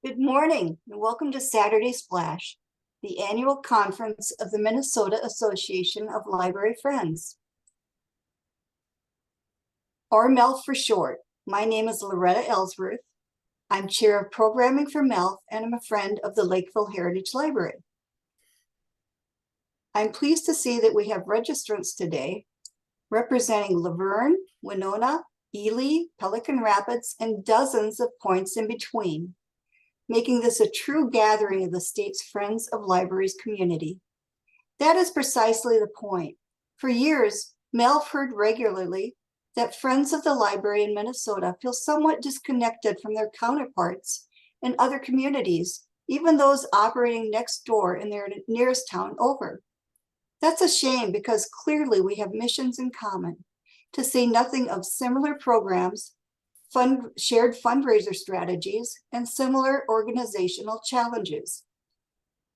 Good morning and welcome to Saturday Splash, the annual conference of the Minnesota Association of Library Friends, or MALF for short. My name is Loretta Ellsworth. I'm chair of programming for MALF and I'm a friend of the Lakeville Heritage Library. I'm pleased to see that we have registrants today representing Laverne, Winona, Ely, Pelican Rapids, and dozens of points in between, making this a true gathering of the state's Friends of Libraries community. That is precisely the point. For years, MALF heard regularly that Friends of the Library in Minnesota feel somewhat disconnected from their counterparts in other communities, even those operating next door in their nearest town over. That's a shame because clearly we have missions in common, to say nothing of similar programs, shared fundraiser strategies, and similar organizational challenges.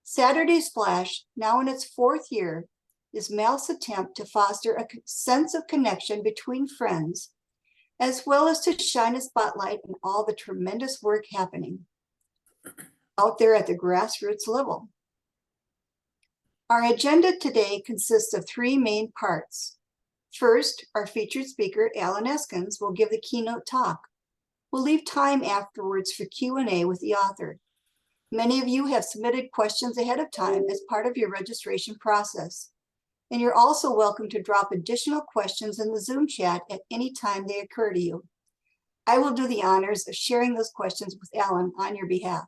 Saturday Splash, now in its fourth year, is MALF's attempt to foster a sense of connection between friends, as well as to shine a spotlight on all the tremendous work happening out there at the grassroots level. Our agenda today consists of three main parts. First, our featured speaker, Alan Eskens, will give the keynote talk. We'll leave time afterwards for Q&A with the author. Many of you have submitted questions ahead of time as part of your registration process. And you're also welcome to drop additional questions in the Zoom chat at any time they occur to you. I will do the honors of sharing those questions with Alan on your behalf.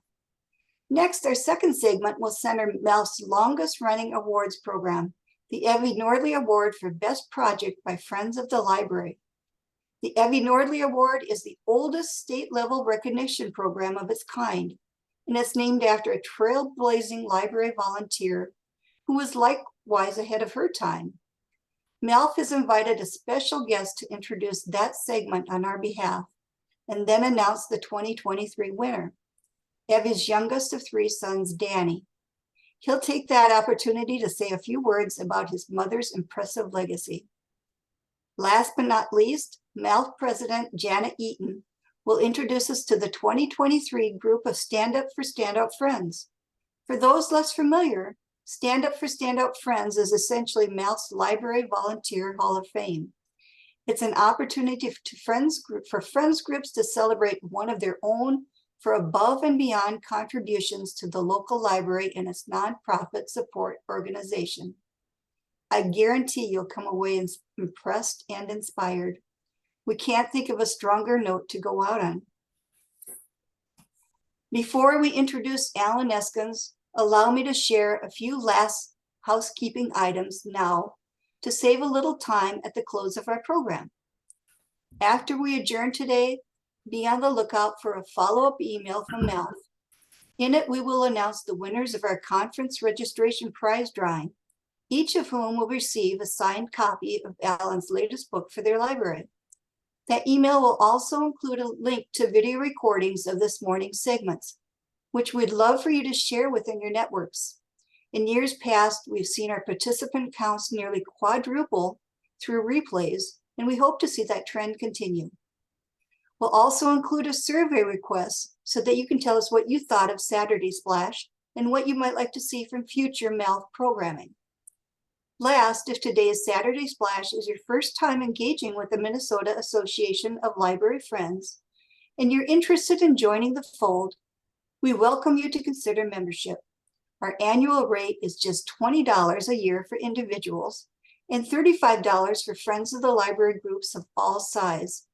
Next, our second segment will center MALF's longest running awards program, the Nordley Award for Best Project by Friends of the Library. The Nordley Award is the oldest state-level recognition program of its kind, and it's named after a trailblazing library volunteer who was likewise ahead of her time. MALF has invited a special guest to introduce that segment on our behalf and then announce the 2023 winner, Evie's youngest of three sons, Danny. He'll take that opportunity to say a few words about his mother's impressive legacy. Last but not least, MALF President Janet Eaton will introduce us to the 2023 group of Stand Up for Standout Friends. For those less familiar, Stand Up for Standout Friends is essentially MALF's Library Volunteer Hall of Fame. It's an opportunity for friends groups to celebrate one of their own for above and beyond contributions to the local library and its nonprofit support organization. I guarantee you'll come away impressed and inspired. We can't think of a stronger note to go out on. Before we introduce Alan Eskens, allow me to share a few last housekeeping items now to save a little time at the close of our program. After we adjourn today, be on the lookout for a follow-up email from MALF. In it, we will announce the winners of our conference registration prize drawing, each of whom will receive a signed copy of Alan's latest book for their library. That email will also include a link to video recordings of this morning's segments, which we'd love for you to share within your networks. In years past, we've seen our participant counts nearly quadruple through replays, and we hope to see that trend continue. We'll also include a survey request so that you can tell us what you thought of Saturday Splash and what you might like to see from future MALF programming. Last, if today's Saturday Splash is your first time engaging with the Minnesota Association of Library Friends and you're interested in joining the fold, we welcome you to consider membership. Our annual rate is just $20 a year for individuals and $35 for Friends of the Library groups of all size.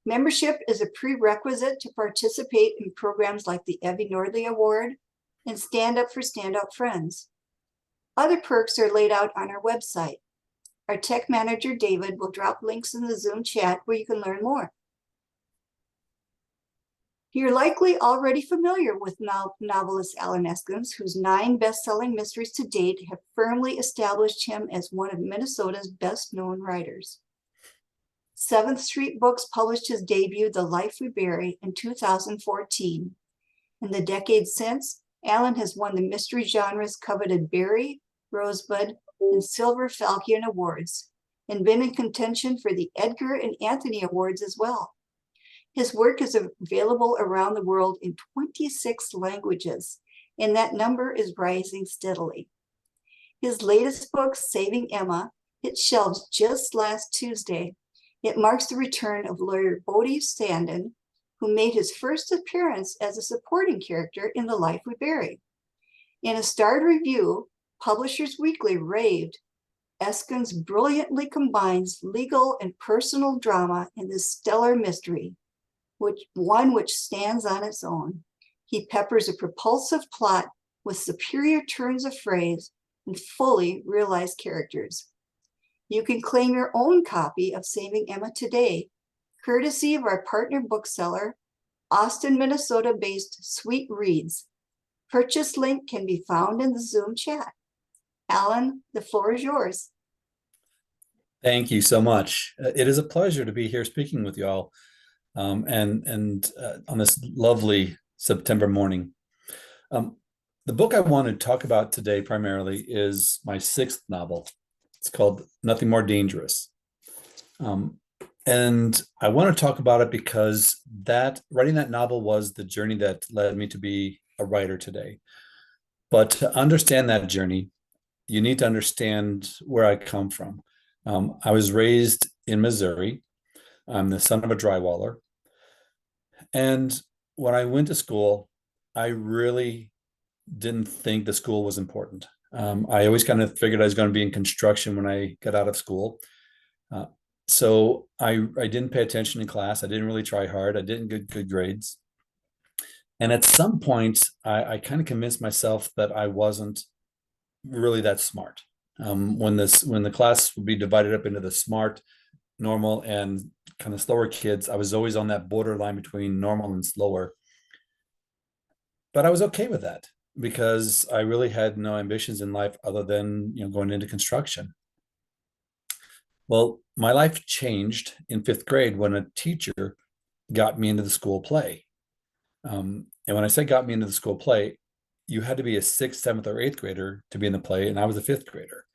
Membership is a prerequisite to participate in programs like the Nordley Award and Stand Up for Standout Friends. Other perks are laid out on our website. Our tech manager, David, will drop links in the Zoom chat where you can learn more. You're likely already familiar with novelist Alan Eskens, whose 9 best-selling mysteries to date have firmly established him as one of Minnesota's best-known writers. 7th Street Books published his debut, The Life We Bury, in 2014. In the decades since, Alan has won the mystery genre's coveted Barry, Rosebud, and Silver Falcon Awards, and been in contention for the Edgar and Anthony Awards as well. His work is available around the world in 26 languages, and that number is rising steadily. His latest book, Saving Emma, hit shelves just last Tuesday. It marks the return of lawyer Bodie Standen, who made his first appearance as a supporting character in The Life We Bury. In a starred review, Publishers Weekly raved, Eskens brilliantly combines legal and personal drama in this stellar mystery, which stands on its own. He peppers a propulsive plot with superior turns of phrase and fully realized characters. You can claim your own copy of Saving Emma today, courtesy of our partner bookseller, Austin, Minnesota-based Sweet Reads. Purchase link can be found in the Zoom chat. Alan, the floor is yours. Thank you so much. It is a pleasure to be here speaking with you all, and on this lovely September morning. The book I want to talk about today primarily is my 6th novel. It's called Nothing More Dangerous. And I want to talk about it because writing that novel was the journey that led me to be a writer today. But to understand that journey, you need to understand where I come from. I was raised in Missouri. I'm the son of a drywaller. And when I went to school, I really didn't think the school was important. I always kind of figured I was going to be in construction when I got out of school. So I didn't pay attention in class. I didn't really try hard. I didn't get good grades. And at some point, I kind of convinced myself that I wasn't really that smart. When the class would be divided up into the smart, normal, and kind of slower kids, I was always on that borderline between normal and slower. But I was okay with that because I really had no ambitions in life other than going into construction. Well, my life changed in 5th grade when a teacher got me into the school play. And when I say got me into the school play, you had to be a 6th, 7th, or 8th grader to be in the play, and I was a 5th grader.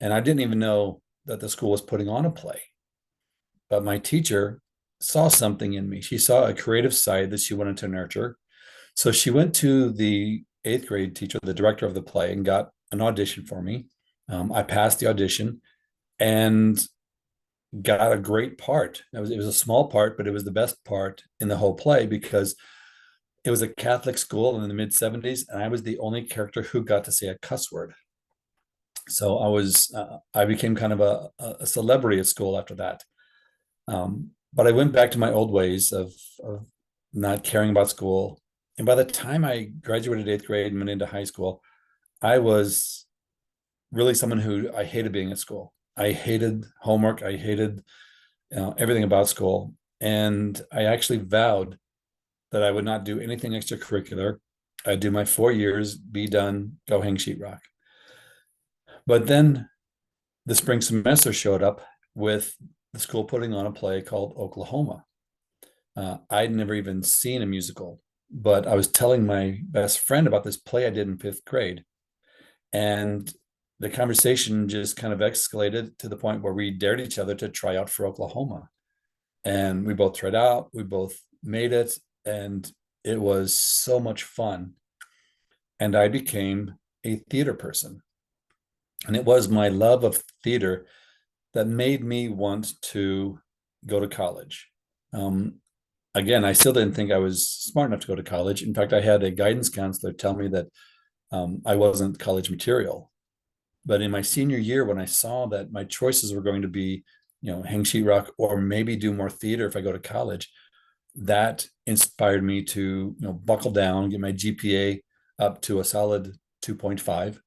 And I didn't even know that the school was putting on a play. But my teacher saw something in me. She saw a creative side that she wanted to nurture. So she went to the 8th grade teacher, the director of the play, and got an audition for me. I passed the audition and got a great part. It was a small part, but it was the best part in the whole play because it was a Catholic school in the mid-70s, and I was the only character who got to say a cuss word. So I became kind of a celebrity at school after that. But I went back to my old ways of not caring about school. And by the time I graduated 8th grade and went into high school, I was really someone who I hated being at school. I hated homework. I hated everything about school. And I actually vowed that I would not do anything extracurricular. I'd do my 4 years, be done, go hang sheetrock. But then the spring semester showed up with the school putting on a play called Oklahoma. I'd never even seen a musical, but I was telling my best friend about this play I did in 5th grade. And the conversation just kind of escalated to the point where we dared each other to try out for Oklahoma. And we both tried out, we both made it, and it was so much fun. And I became a theater person. And it was my love of theater that made me want to go to college. Again, I still didn't think I was smart enough to go to college. In fact, I had a guidance counselor tell me that I wasn't college material. But in my senior year, when I saw that my choices were going to be, hang sheetrock or maybe do more theater if I go to college, that inspired me to, buckle down, get my GPA up to a solid 2.5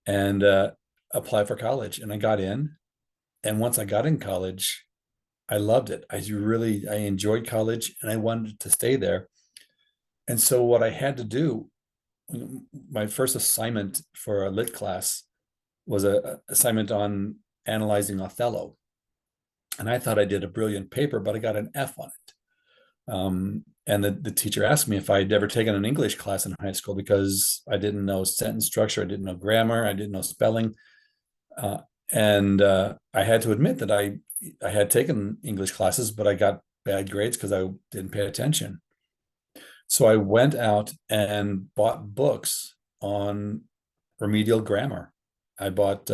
and apply for college. And I got in. And once I got in college, I loved it. I enjoyed college and I wanted to stay there. And so what I had to do, my first assignment for a lit class was an assignment on analyzing Othello. And I thought I did a brilliant paper, but I got an F on it. And the teacher asked me if I'd ever taken an English class in high school because I didn't know sentence structure, I didn't know grammar, I didn't know spelling. And I had to admit that I had taken English classes, but I got bad grades because I didn't pay attention. So I went out and bought books on remedial grammar. I bought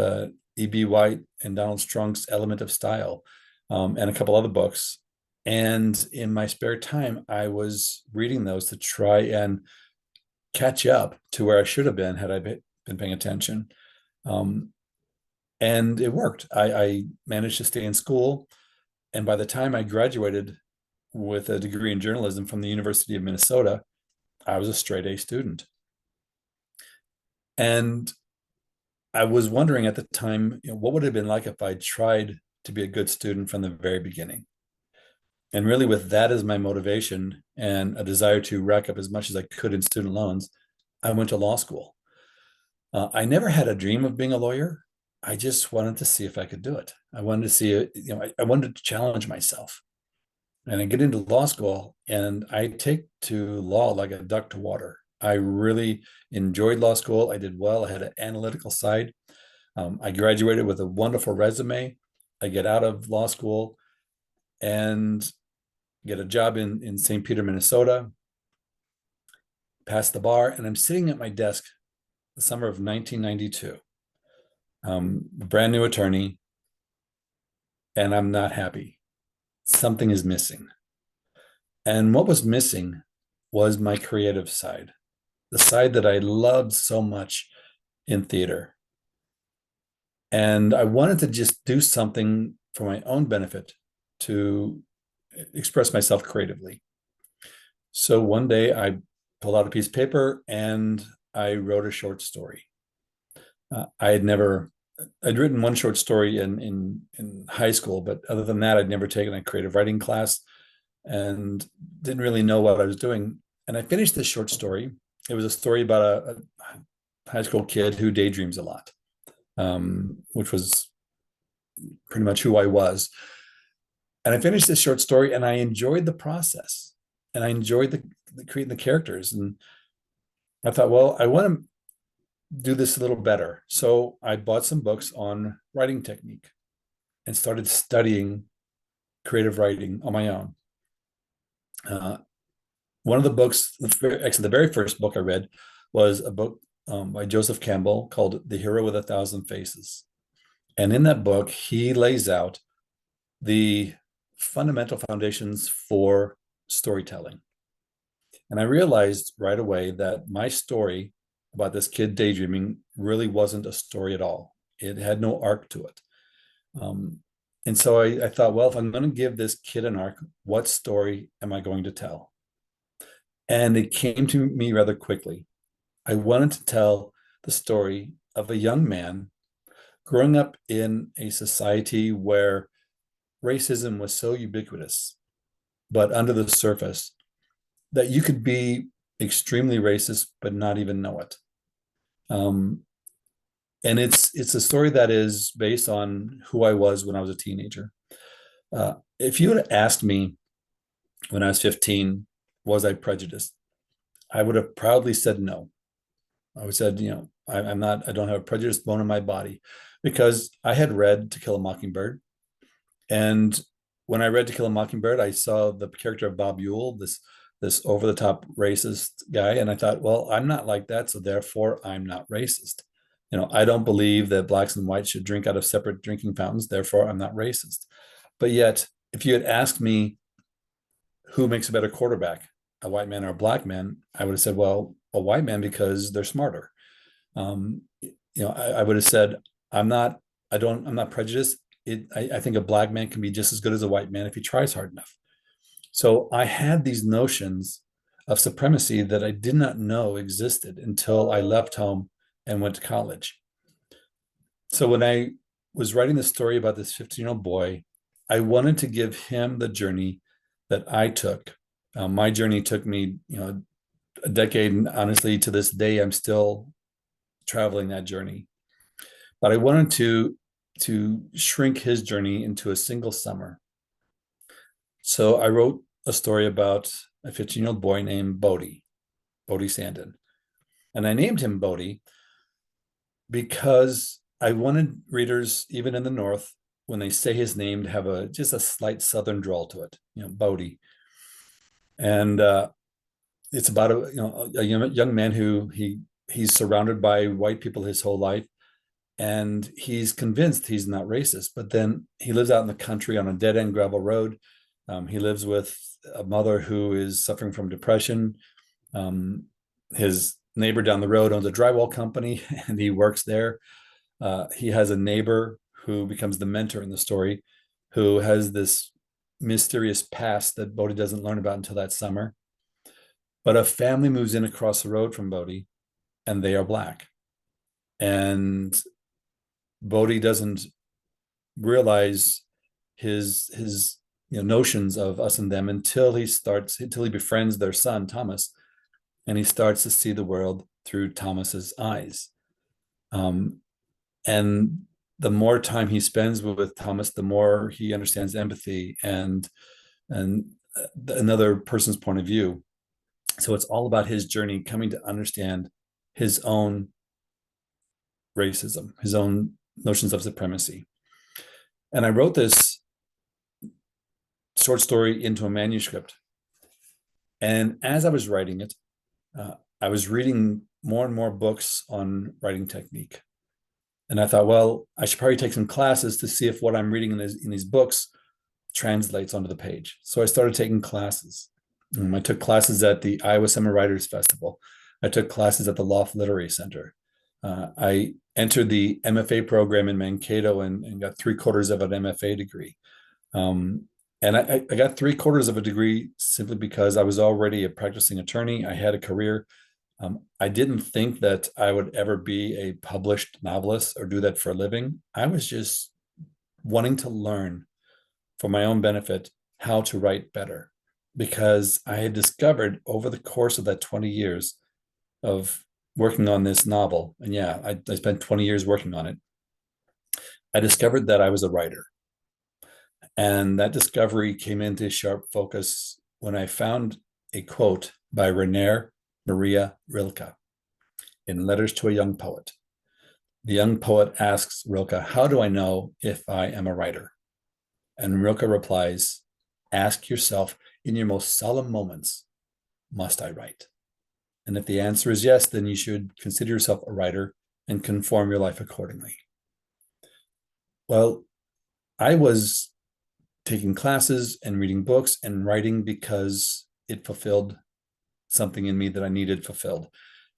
E.B. White and Donald Strunk's Element of Style, and a couple other books. And in my spare time, I was reading those to try and catch up to where I should have been had I been paying attention. Um, and it worked. I managed to stay in school. And by the time I graduated with a degree in journalism from the University of Minnesota, I was a straight A student. And I was wondering at the time, what would it have been like if I tried to be a good student from the very beginning? And really, with that as my motivation and a desire to rack up as much as I could in student loans, I went to law school. I never had a dream of being a lawyer. I just wanted to see if I could do it. I wanted to see it, I wanted to challenge myself. And I get into law school and I take to law like a duck to water. I really enjoyed law school. I did well. I had an analytical side. I graduated with a wonderful resume. I get out of law school and get a job in St. Peter, Minnesota, pass the bar, and I'm sitting at my desk the summer of 1992, brand new attorney, and I'm not happy. Something is missing. And what was missing was my creative side, the side that I loved so much in theater. And I wanted to just do something for my own benefit to express myself creatively. So one day I pulled out a piece of paper and I wrote a short story. I'd written one short story in high school, but other than that, I'd never taken a creative writing class and didn't really know what I was doing. And I finished this short story. It was a story about a high school kid who daydreams a lot, which was pretty much who I was. And I finished this short story and I enjoyed the process and I enjoyed the creating the characters. And I thought, well, I want to do this a little better. So I bought some books on writing technique and started studying creative writing on my own. One of the books, actually the very first book I read was a book by Joseph Campbell called The Hero with a Thousand Faces. And in that book, he lays out the fundamental foundations for storytelling. And I realized right away that my story about this kid daydreaming really wasn't a story at all. It had no arc to it. And so I thought, well, if I'm going to give this kid an arc, what story am I going to tell? And it came to me rather quickly. I wanted to tell the story of a young man growing up in a society where racism was so ubiquitous, but under the surface, that you could be extremely racist but not even know it. And it's a story that is based on who I was when I was a teenager. If you had asked me when I was 15, was I prejudiced? I would have proudly said no. I would have said, I'm not, I don't have a prejudiced bone in my body, because I had read To Kill a Mockingbird. And when I read To Kill a Mockingbird, I saw the character of Bob Ewell, this over the top racist guy. And I thought, well, I'm not like that. So therefore I'm not racist. I don't believe that blacks and whites should drink out of separate drinking fountains. Therefore I'm not racist. But yet, if you had asked me who makes a better quarterback, a white man or a black man, I would have said, well, a white man, because they're smarter. I would have said, I'm not prejudiced. I think a black man can be just as good as a white man if he tries hard enough. So I had these notions of supremacy that I did not know existed until I left home and went to college. So when I was writing the story about this 15-year-old boy, I wanted to give him the journey that I took. My journey took me, a decade, and honestly, to this day, I'm still traveling that journey. But I wanted to shrink his journey into a single summer. So I wrote a story about a 15-year-old boy named Bodie Sandin. And I named him Bodie because I wanted readers, even in the North, when they say his name, to have just a slight southern drawl to it, Bodhi. And it's about a young man who he's surrounded by white people his whole life, and he's convinced he's not racist. But then he lives out in the country on a dead end gravel road. He lives with a mother who is suffering from depression. His neighbor down the road owns a drywall company, and he works there. He has a neighbor who becomes the mentor in the story, who has this mysterious past that Bodhi doesn't learn about until that summer. But a family moves in across the road from Bodhi, and they are Black. And Bodhi doesn't realize his notions of us and them until he befriends their son, Thomas, and he starts to see the world through Thomas's eyes. And the more time he spends with Thomas, the more he understands empathy and another person's point of view. So it's all about his journey coming to understand his own racism, his own notions of supremacy. And I wrote this short story into a manuscript. And as I was writing it, I was reading more and more books on writing technique. And I thought, well, I should probably take some classes to see if what I'm reading in these books translates onto the page. So I started taking classes. I took classes at the Iowa Summer Writers Festival. I took classes at the MALF Literary Center. I entered the MFA program in Mankato and got 3/4 of an MFA degree. And I got 3/4 of a degree simply because I was already a practicing attorney. I had a career. I didn't think that I would ever be a published novelist or do that for a living. I was just wanting to learn for my own benefit how to write better, because I had discovered over the course of that 20 years of working on this novel, and yeah, I spent 20 years working on it, I discovered that I was a writer. And that discovery came into sharp focus when I found a quote by Rainer Maria Rilke in Letters to a Young Poet. The young poet asks Rilke, "How do I know if I am a writer?" And Rilke replies, "Ask yourself in your most solemn moments, must I write?" And if the answer is yes, then you should consider yourself a writer and conform your life accordingly. Well, I was taking classes and reading books and writing because it fulfilled something in me that I needed fulfilled.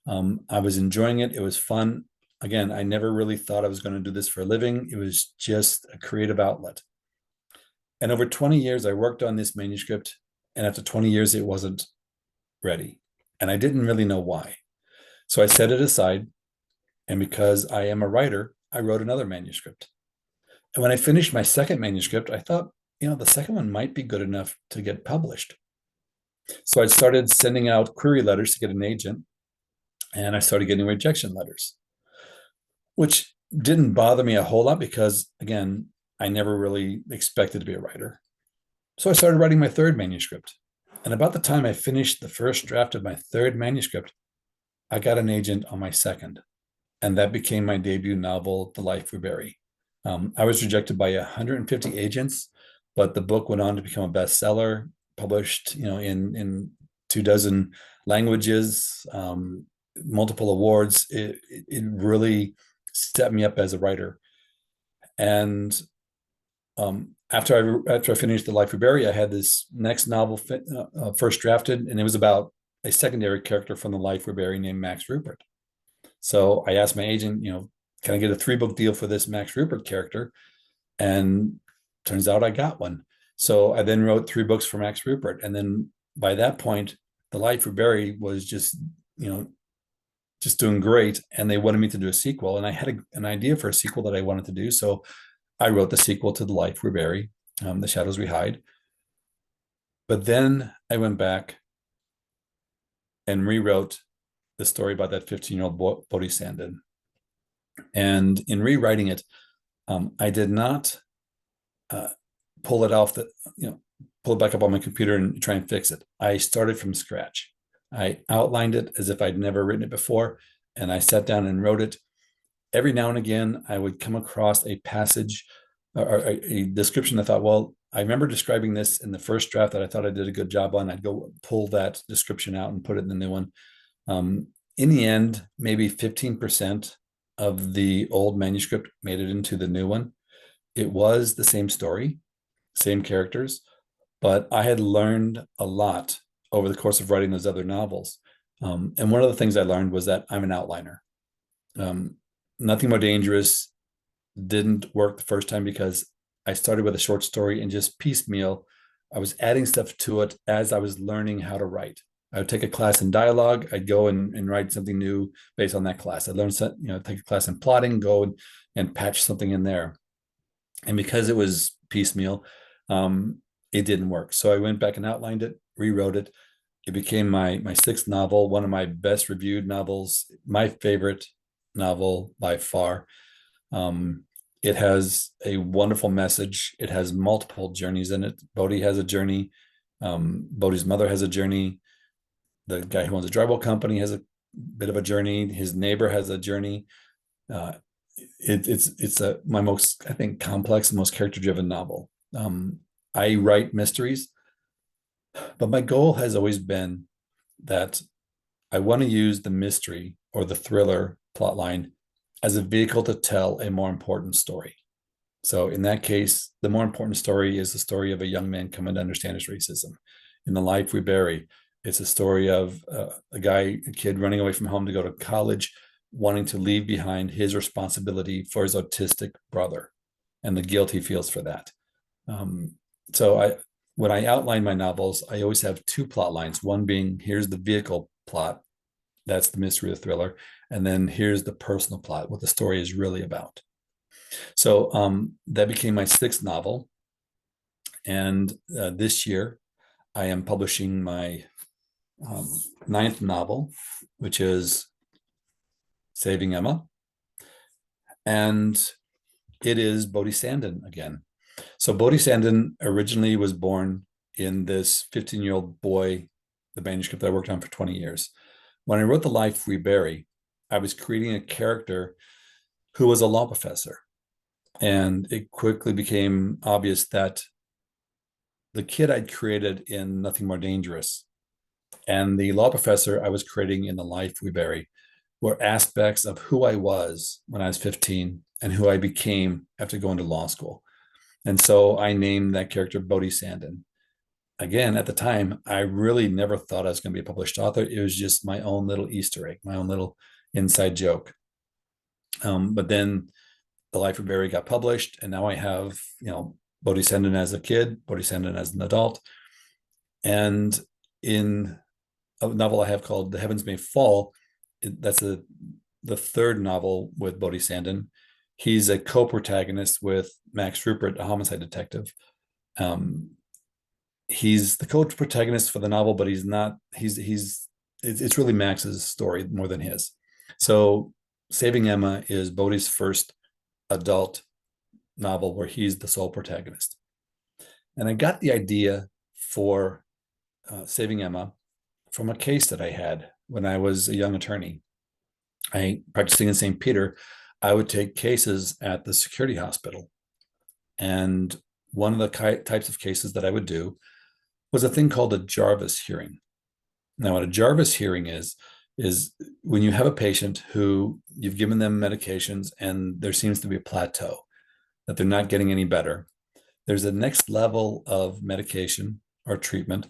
I was enjoying it. It was fun. Again, I never really thought I was going to do this for a living. It was just a creative outlet. And over 20 years, I worked on this manuscript. And after 20 years, it wasn't ready. And I didn't really know why. So I set it aside. And because I am a writer, I wrote another manuscript. And when I finished my second manuscript, I thought, the second one might be good enough to get published. So I started sending out query letters to get an agent, and I started getting rejection letters, which didn't bother me a whole lot because, again, I never really expected to be a writer. So I started writing my third manuscript. And about the time I finished the first draft of my third manuscript, I got an agent on my second. And that became my debut novel, The Life We Bury. I was rejected by 150 agents, but the book went on to become a bestseller, published, in 24 languages, multiple awards. It really set me up as a writer. And after I finished The Life We Bury, I had this next novel first drafted, and it was about a secondary character from The Life We Bury named Max Rupert. So I asked my agent, can I get a 3-book deal for this Max Rupert character? And turns out I got one. So I then wrote 3 books for Max Rupert. And then by that point, The Life We Bury was just doing great. And they wanted me to do a sequel. And I had an idea for a sequel that I wanted to do. So I wrote the sequel to The Life We Bury, The Shadows We Hide. But then I went back and rewrote the story about that 15-year-old Bodhi Sandin. And in rewriting it, I did not pull it back up on my computer and try and fix it. I started from scratch. I outlined it as if I'd never written it before, and I sat down and wrote it. Every now and again, I would come across a passage or a description. I thought, well, I remember describing this in the first draft that I thought I did a good job on. I'd go pull that description out and put it in the new one. In the end, maybe 15% of the old manuscript made it into the new one. It was the same story, same characters, but I had learned a lot over the course of writing those other novels. And one of the things I learned was that I'm an outliner. Nothing More Dangerous didn't work the first time because I started with a short story and just piecemeal. I was adding stuff to it as I was learning how to write. I would take a class in dialogue. I'd go and write something new based on that class. I'd learn, take a class in plotting, go and patch something in there. And because it was piecemeal, it didn't work. So I went back and outlined it, rewrote it. It became my sixth novel, one of my best reviewed novels, my favorite novel by far. It has a wonderful message. It has multiple journeys in it. Bodhi has a journey. Bodhi's mother has a journey. The guy who owns a drywall company has a bit of a journey. His neighbor has a journey. It's my most, I think, complex and most character-driven novel. I write mysteries, but my goal has always been that I want to use the mystery or the thriller plotline as a vehicle to tell a more important story. So in that case, the more important story is the story of a young man coming to understand his racism. In The Life We Bury, it's a story of a kid running away from home to go to college, wanting to leave behind his responsibility for his autistic brother and the guilt he feels for that. When I outline my novels, I always have two plot lines. One being, here's the vehicle plot, that's the mystery of the thriller, and then here's the personal plot, what the story is really about. So that became my sixth novel, and this year I am publishing my ninth novel, which is Saving Emma, and it is Bodhi Sandin again. So Bodhi Sandin originally was born in this 15-year-old boy, the manuscript that I worked on for 20 years. When I wrote The Life We Bury, I was creating a character who was a law professor. And it quickly became obvious that the kid I'd created in Nothing More Dangerous and the law professor I was creating in The Life We Bury were aspects of who I was when I was 15 and who I became after going to law school. And so I named that character Bodhi Sandin. Again, at the time, I really never thought I was going to be a published author. It was just my own little Easter egg, my own little inside joke. But then The Life of Barry got published, and now I have, Bodhi Sandin as a kid, Bodhi Sandin as an adult. And in a novel I have called The Heavens May Fall, that's the third novel with Bodhi Sandin. He's a co-protagonist with Max Rupert, a homicide detective. He's the co-protagonist for the novel, but he's not. It's really Max's story more than his. So Saving Emma is Bodhi's first adult novel where he's the sole protagonist. And I got the idea for Saving Emma from a case that I had when I was a young attorney. Practicing in St. Peter, I would take cases at the security hospital. And one of the types of cases that I would do was a thing called a Jarvis hearing. Now, what a Jarvis hearing is when you have a patient who you've given them medications and there seems to be a plateau, that they're not getting any better. There's a next level of medication or treatment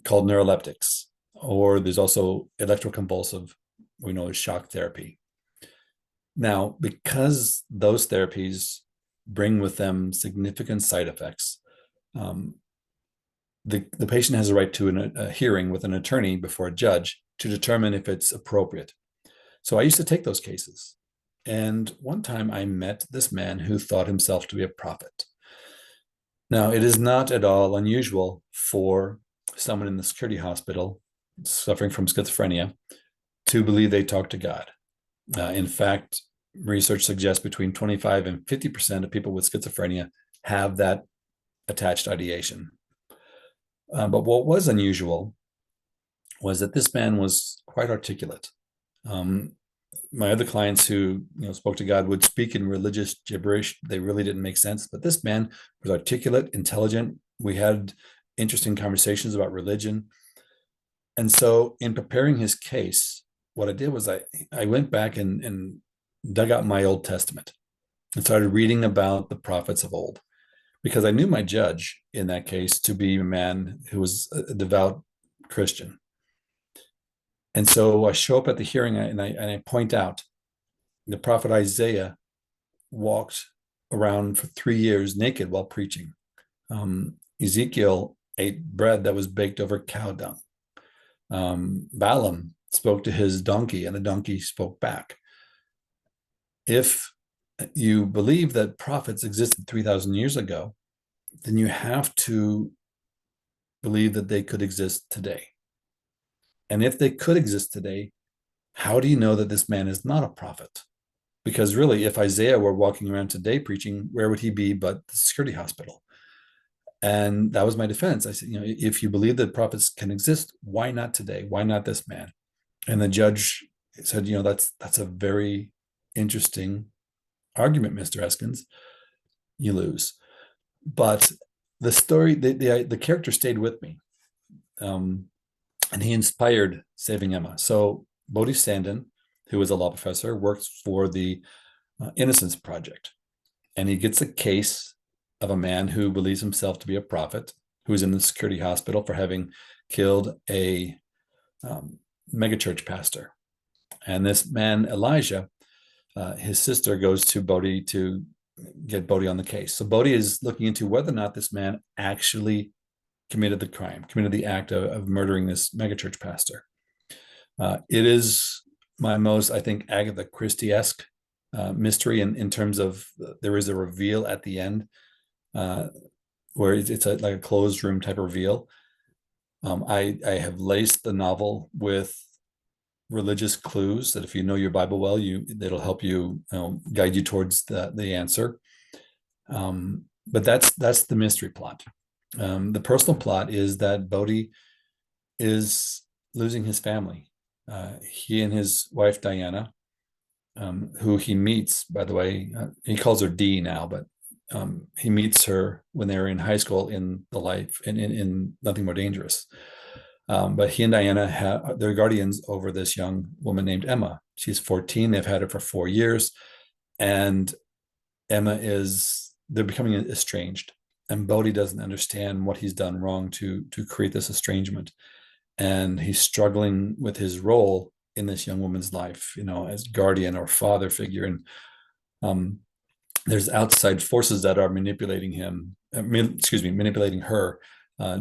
called neuroleptics, or there's also electroconvulsive, we know as shock therapy. Now, because those therapies bring with them significant side effects, the patient has a right to a hearing with an attorney before a judge to determine if it's appropriate. So I used to take those cases. And one time I met this man who thought himself to be a prophet. Now, it is not at all unusual for someone in the security hospital suffering from schizophrenia to believe they talk to God. In fact, research suggests between 25 and 50% of people with schizophrenia have that attached ideation. But what was unusual was that this man was quite articulate. my other clients who spoke to God would speak in religious gibberish. They really didn't make sense. But this man was articulate, intelligent. We had interesting conversations about religion. And so in preparing his case, what I did was I went back and dug out my Old Testament and started reading about the prophets of old, because I knew my judge in that case to be a man who was a devout Christian. And so I show up at the hearing and I point out the prophet Isaiah walked around for 3 years naked while preaching. Ezekiel ate bread that was baked over cow dung. Balaam spoke to his donkey and the donkey spoke back. If you believe that prophets existed 3,000 years ago, then you have to believe that they could exist today. And if they could exist today, how do you know that this man is not a prophet? Because really, if Isaiah were walking around today preaching, where would he be but the security hospital? And that was my defense. I said, if you believe that prophets can exist, why not today? Why not this man? And the judge said, that's a very interesting argument, Mr. Eskens. You lose. But the story, the character stayed with me. And he inspired Saving Emma. So Bodhi Standen, who was a law professor, works for the Innocence Project. And he gets a case of a man who believes himself to be a prophet, who is in the security hospital for having killed a megachurch pastor. And this man, Elijah, his sister goes to Bodhi to get Bodhi on the case. So Bodhi is looking into whether or not this man actually committed the crime, committed the act of murdering this megachurch pastor. It is my most, I think, Agatha Christie-esque mystery in terms of there is a reveal at the end where it's like a closed room type of reveal. I have laced the novel with religious clues that if you know your Bible well, it'll help you, guide you towards the answer. But that's the mystery plot. The personal plot is that Bodhi is losing his family. He and his wife Diana, who he meets, by the way, he calls her Dee now, but he meets her when they were in high school in Nothing More Dangerous. But he and Diana they're guardians over this young woman named Emma. She's 14. They've had her for 4 years, and they're becoming estranged. And Bodhi doesn't understand what he's done wrong to create this estrangement. And he's struggling with his role in this young woman's life, as guardian or father figure. And there's outside forces that are manipulating manipulating her,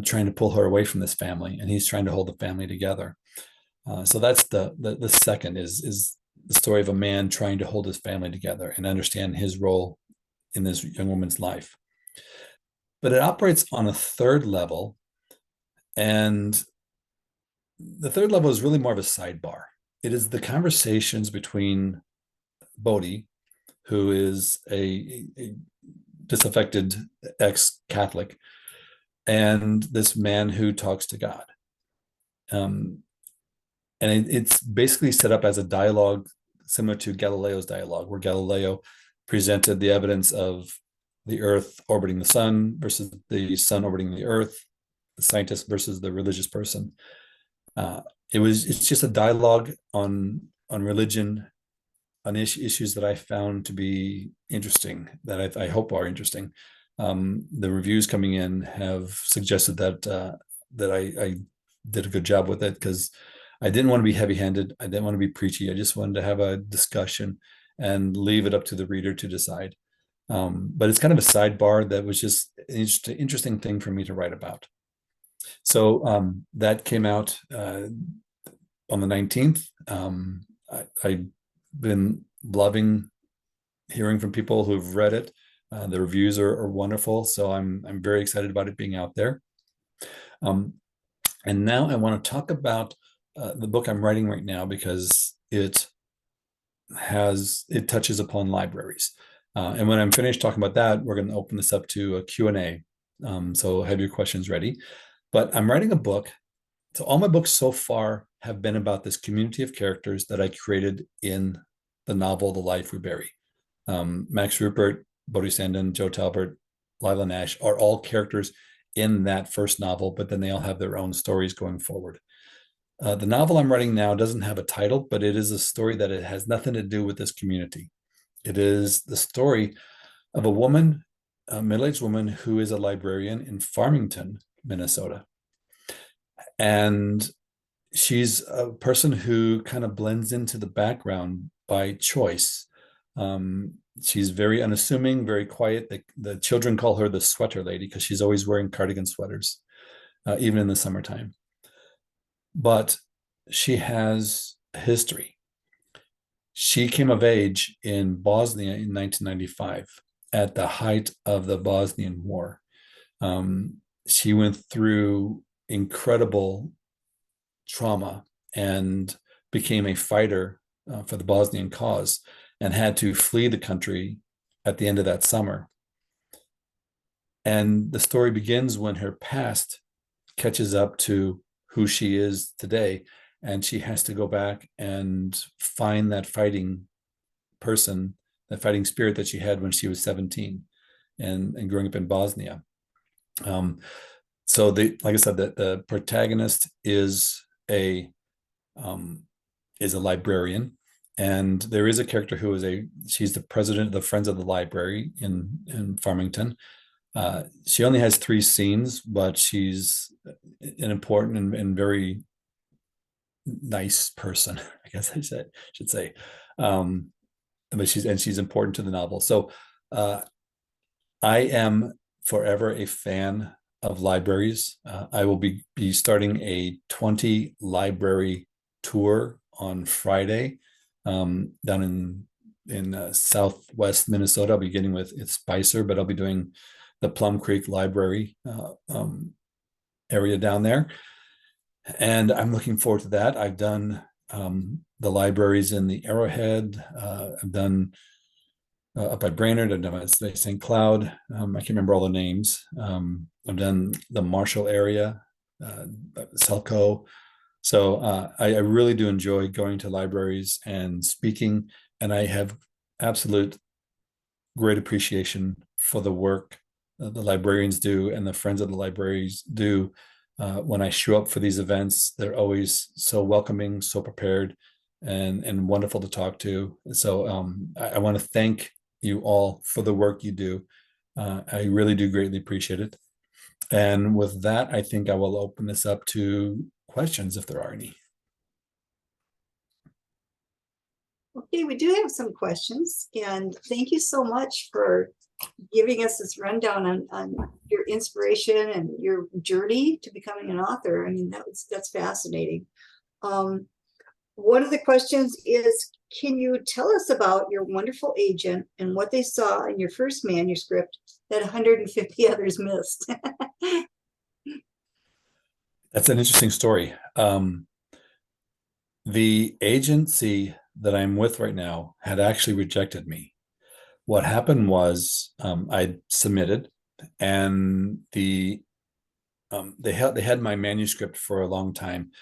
trying to pull her away from this family. And he's trying to hold the family together. So that's the second is the story of a man trying to hold his family together and understand his role in this young woman's life. But it operates on a third level. And the third level is really more of a sidebar. It is the conversations between Bodhi, who is a disaffected ex-Catholic, and this man who talks to God. And it's basically set up as a dialogue similar to Galileo's dialogue, where Galileo presented the evidence of the Earth orbiting the sun versus the sun orbiting the Earth, the scientist versus the religious person. It's just a dialogue on religion, on issues that I found to be interesting, that I hope are interesting. The reviews coming in have suggested that I did a good job with it, because I didn't want to be heavy-handed. I didn't want to be preachy. I just wanted to have a discussion and leave it up to the reader to decide. But it's kind of a sidebar that was just an interesting thing for me to write about. So that came out on the 19th. I've been loving hearing from people who've read it. The reviews are wonderful. So I'm very excited about it being out there. And now I want to talk about the book I'm writing right now, because it touches upon libraries. And when I'm finished talking about that, we're going to open this up to a Q&A. So have your questions ready. But I'm writing a book. So all my books so far have been about this community of characters that I created in the novel The Life We Bury. Max Rupert, Bodhi Sandin, Joe Talbot, Lila Nash are all characters in that first novel, but then they all have their own stories going forward. The novel I'm writing now doesn't have a title, but it is a story that it has nothing to do with this community. It is the story of a woman, a middle-aged woman who is a librarian in Farmington, Minnesota. And she's a person who kind of blends into the background by choice. She's very unassuming, very quiet. The children call her the sweater lady because she's always wearing cardigan sweaters, even in the summertime. But she has a history. She came of age in Bosnia in 1995 at the height of the Bosnian War. She went through incredible trauma and became a fighter for the Bosnian cause and had to flee the country at the end of that summer. And the story begins when her past catches up to who she is today, and she has to go back and find that fighting person, that fighting spirit that she had when she was 17 and growing up in Bosnia. So like I said, the protagonist is a librarian, and there is a character who is she's the president of the Friends of the Library in Farmington. She only has 3 scenes, but she's an important and very nice person, I guess I should say. But she's important to the novel. So I am forever a fan of libraries. I will be starting a 20 library tour on Friday down in southwest Minnesota. I'll be beginning with Spicer, but I'll be doing the Plum Creek Library area down there. And I'm looking forward to that. I've done the libraries in the Arrowhead. I've done up by Brainerd. I've done at St. Cloud. I can't remember all the names. I've done the Marshall area, Selco. So I really do enjoy going to libraries and speaking. And I have absolute great appreciation for the work the librarians do and the Friends of the Libraries do. When I show up for these events, they're always so welcoming, so prepared, and wonderful to talk to. So I want to thank you all for the work you do. I really do greatly appreciate it. And with that, I think I will open this up to questions if there are any. Okay, we do have some questions, and thank you so much for giving us this rundown on your inspiration and your journey to becoming an author. I mean, that's fascinating. One of the questions is, can you tell us about your wonderful agent and what they saw in your first manuscript that 150 others missed? That's an interesting story. The agency that I'm with right now had actually rejected me. What happened was I submitted, and they had my manuscript for a long time,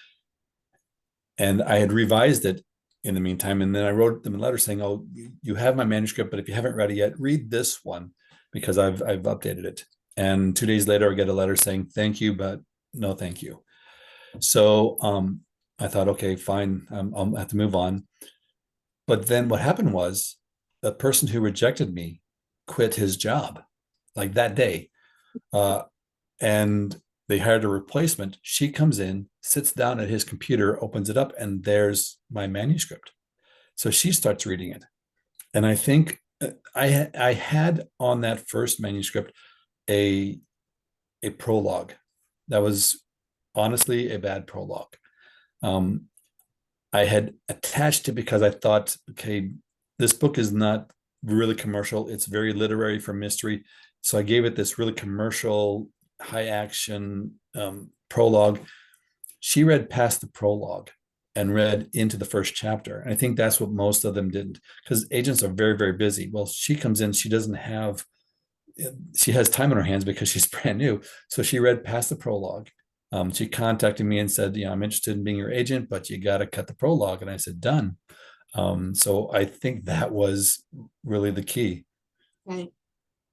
and I had revised it in the meantime. And then I wrote them a letter saying, "Oh, you have my manuscript, but if you haven't read it yet, read this one because I've updated it." And 2 days later, I get a letter saying, "Thank you, but no, thank you." So I thought, okay, fine, I'll have to move on. But then what happened was the person who rejected me quit his job like that day. And they hired a replacement. She comes in, sits down at his computer, opens it up, and there's my manuscript. So she starts reading it. And I think I had on that first manuscript a prologue that was honestly a bad prologue. I had attached it because I thought, okay, this book is not really commercial. It's very literary for mystery. So I gave it this really commercial, high action prologue. She read past the prologue and read into the first chapter. And I think that's what most of them didn't, because agents are very, very busy. Well, she comes in, she has time on her hands because she's brand new. So she read past the prologue. She contacted me and said, I'm interested in being your agent, but you got to cut the prologue. And I said, done. So I think that was really the key. Right.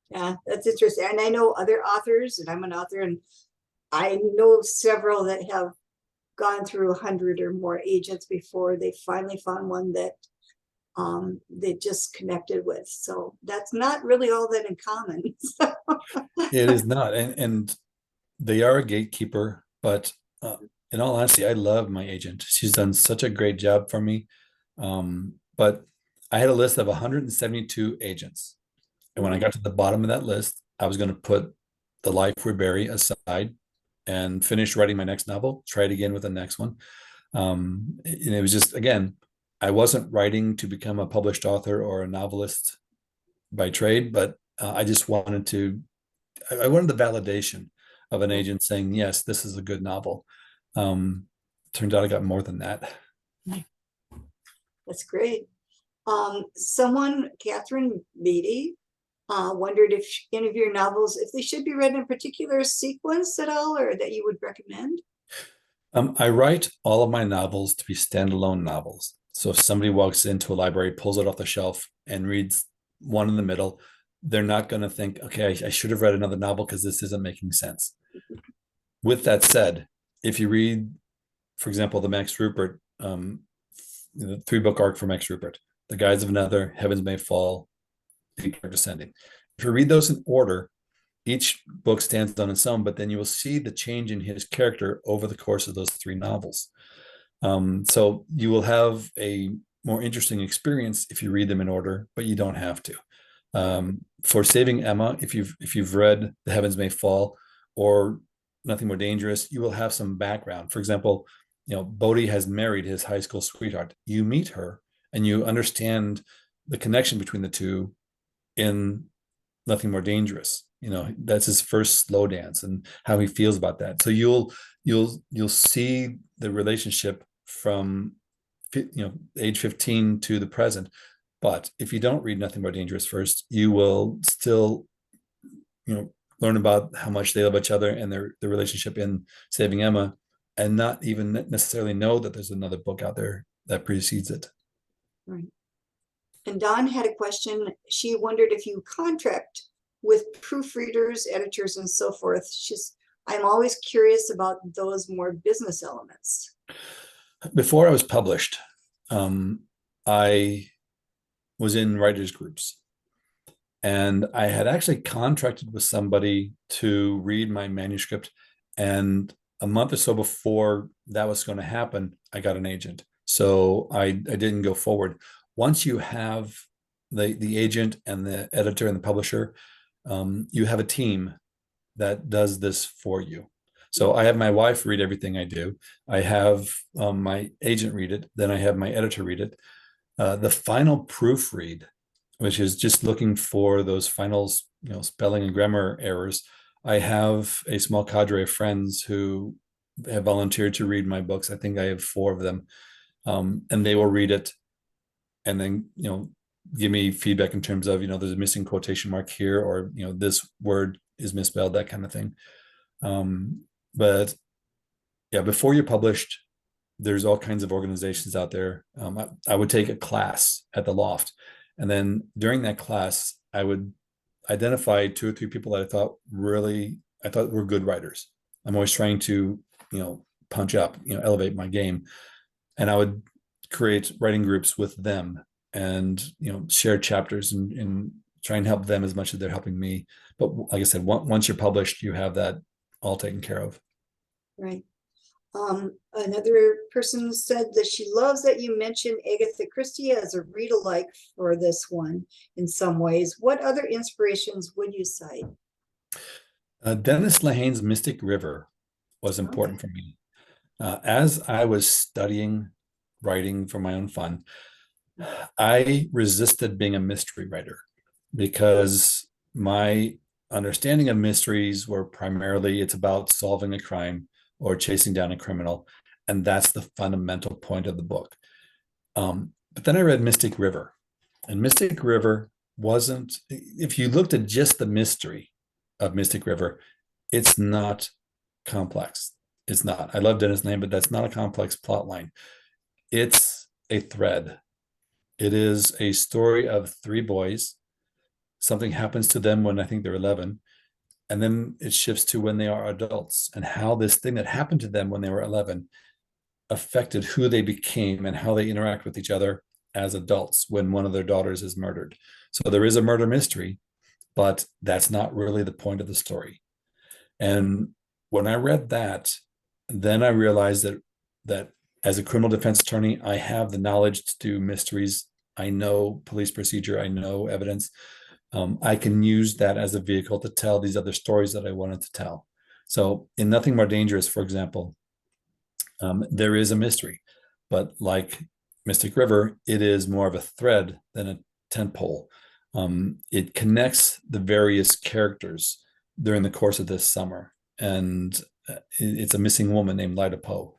Yeah, that's interesting. And I know other authors, and I'm an author, and I know several that have gone through 100 or more agents before they finally found one that they just connected with. So that's not really all that in common. It is not, and they are a gatekeeper, but in all honesty, I love my agent. She's done such a great job for me. But I had a list of 172 agents. And when I got to the bottom of that list, I was going to put The Life We Bury aside and finish writing my next novel, try it again with the next one. And it was just, again, I wasn't writing to become a published author or a novelist by trade, but I just wanted to, I wanted the validation of an agent saying, yes, this is a good novel. Turned out I got more than that. That's great. Someone, Catherine Beatty, wondered if any of your novels, if they should be read in a particular sequence at all, or that you would recommend. I write all of my novels to be standalone novels. So if somebody walks into a library, pulls it off the shelf, and reads one in the middle, they're not going to think, okay, I should have read another novel because this isn't making sense. With that said, if you read, for example, the Max Rupert, the 3-book arc for Max Rupert, The Guise of Another, Heavens May Fall, Descending. If you read those in order, each book stands on its own, but then you will see the change in his character over the course of those 3 novels. So you will have a more interesting experience if you read them in order, but you don't have to. For Saving Emma, if you've read The Heavens May Fall or Nothing More Dangerous, you will have some background. For example, Bodhi has married his high school sweetheart. You meet her and you understand the connection between the two in Nothing More Dangerous. That's his first slow dance and how he feels about that. So you'll see the relationship from age 15 to the present. But if you don't read Nothing More Dangerous first, you will still learn about how much they love each other and their relationship in Saving Emma, and not even necessarily know that there's another book out there that precedes it. Right. And Dawn had a question. She wondered if you contract with proofreaders, editors, and so forth. I'm always curious about those more business elements. Before I was published, I was in writers groups, and I had actually contracted with somebody to read my manuscript. And a month or so before that was going to happen, I got an agent. So I didn't go forward. Once you have the agent and the editor and the publisher, you have a team that does this for you. So I have my wife read everything I do. I have my agent read it. Then I have my editor read it. The final proofread, which is just looking for those final, spelling and grammar errors. I have a small cadre of friends who have volunteered to read my books. I think I have 4 of them, and they will read it and then give me feedback in terms of there's a missing quotation mark here, or this word is misspelled, that kind of thing. But yeah, before you're published, there's all kinds of organizations out there. I would take a class at the Loft, and then during that class, I would identify 2 or 3 people that I thought were good writers. I'm always trying to punch up, elevate my game, and I would create writing groups with them and share chapters and try and help them as much as they're helping me. But like I said, once you're published, you have that all taken care of. Right. Another person said that she loves that you mentioned Agatha Christie as a read-alike for this one in some ways. What other inspirations would you cite? Dennis Lehane's Mystic River was important for me. As I was studying writing for my own fun, I resisted being a mystery writer because my understanding of mysteries were primarily it's about solving a crime or chasing down a criminal, and that's the fundamental point of the book. But then I read Mystic River, and Mystic River wasn't, if you looked at just the mystery of Mystic River, it's not complex. It's not. I love Dennis Lane, but that's not a complex plot line. It's a thread. It is a story of three boys. Something happens to them when I think they're 11, and then it shifts to when they are adults, and how this thing that happened to them when they were 11 affected who they became and how they interact with each other as adults when one of their daughters is murdered. So there is a murder mystery, but that's not really the point of the story. And when I read that, then I realized that as a criminal defense attorney, I have the knowledge to do mysteries. I know police procedure, I know evidence. I can use that as a vehicle to tell these other stories that I wanted to tell. So in Nothing More Dangerous, for example, there is a mystery, but like Mystic River, it is more of a thread than a tentpole. It connects the various characters during the course of this summer, and it's a missing woman named Lyda Poe,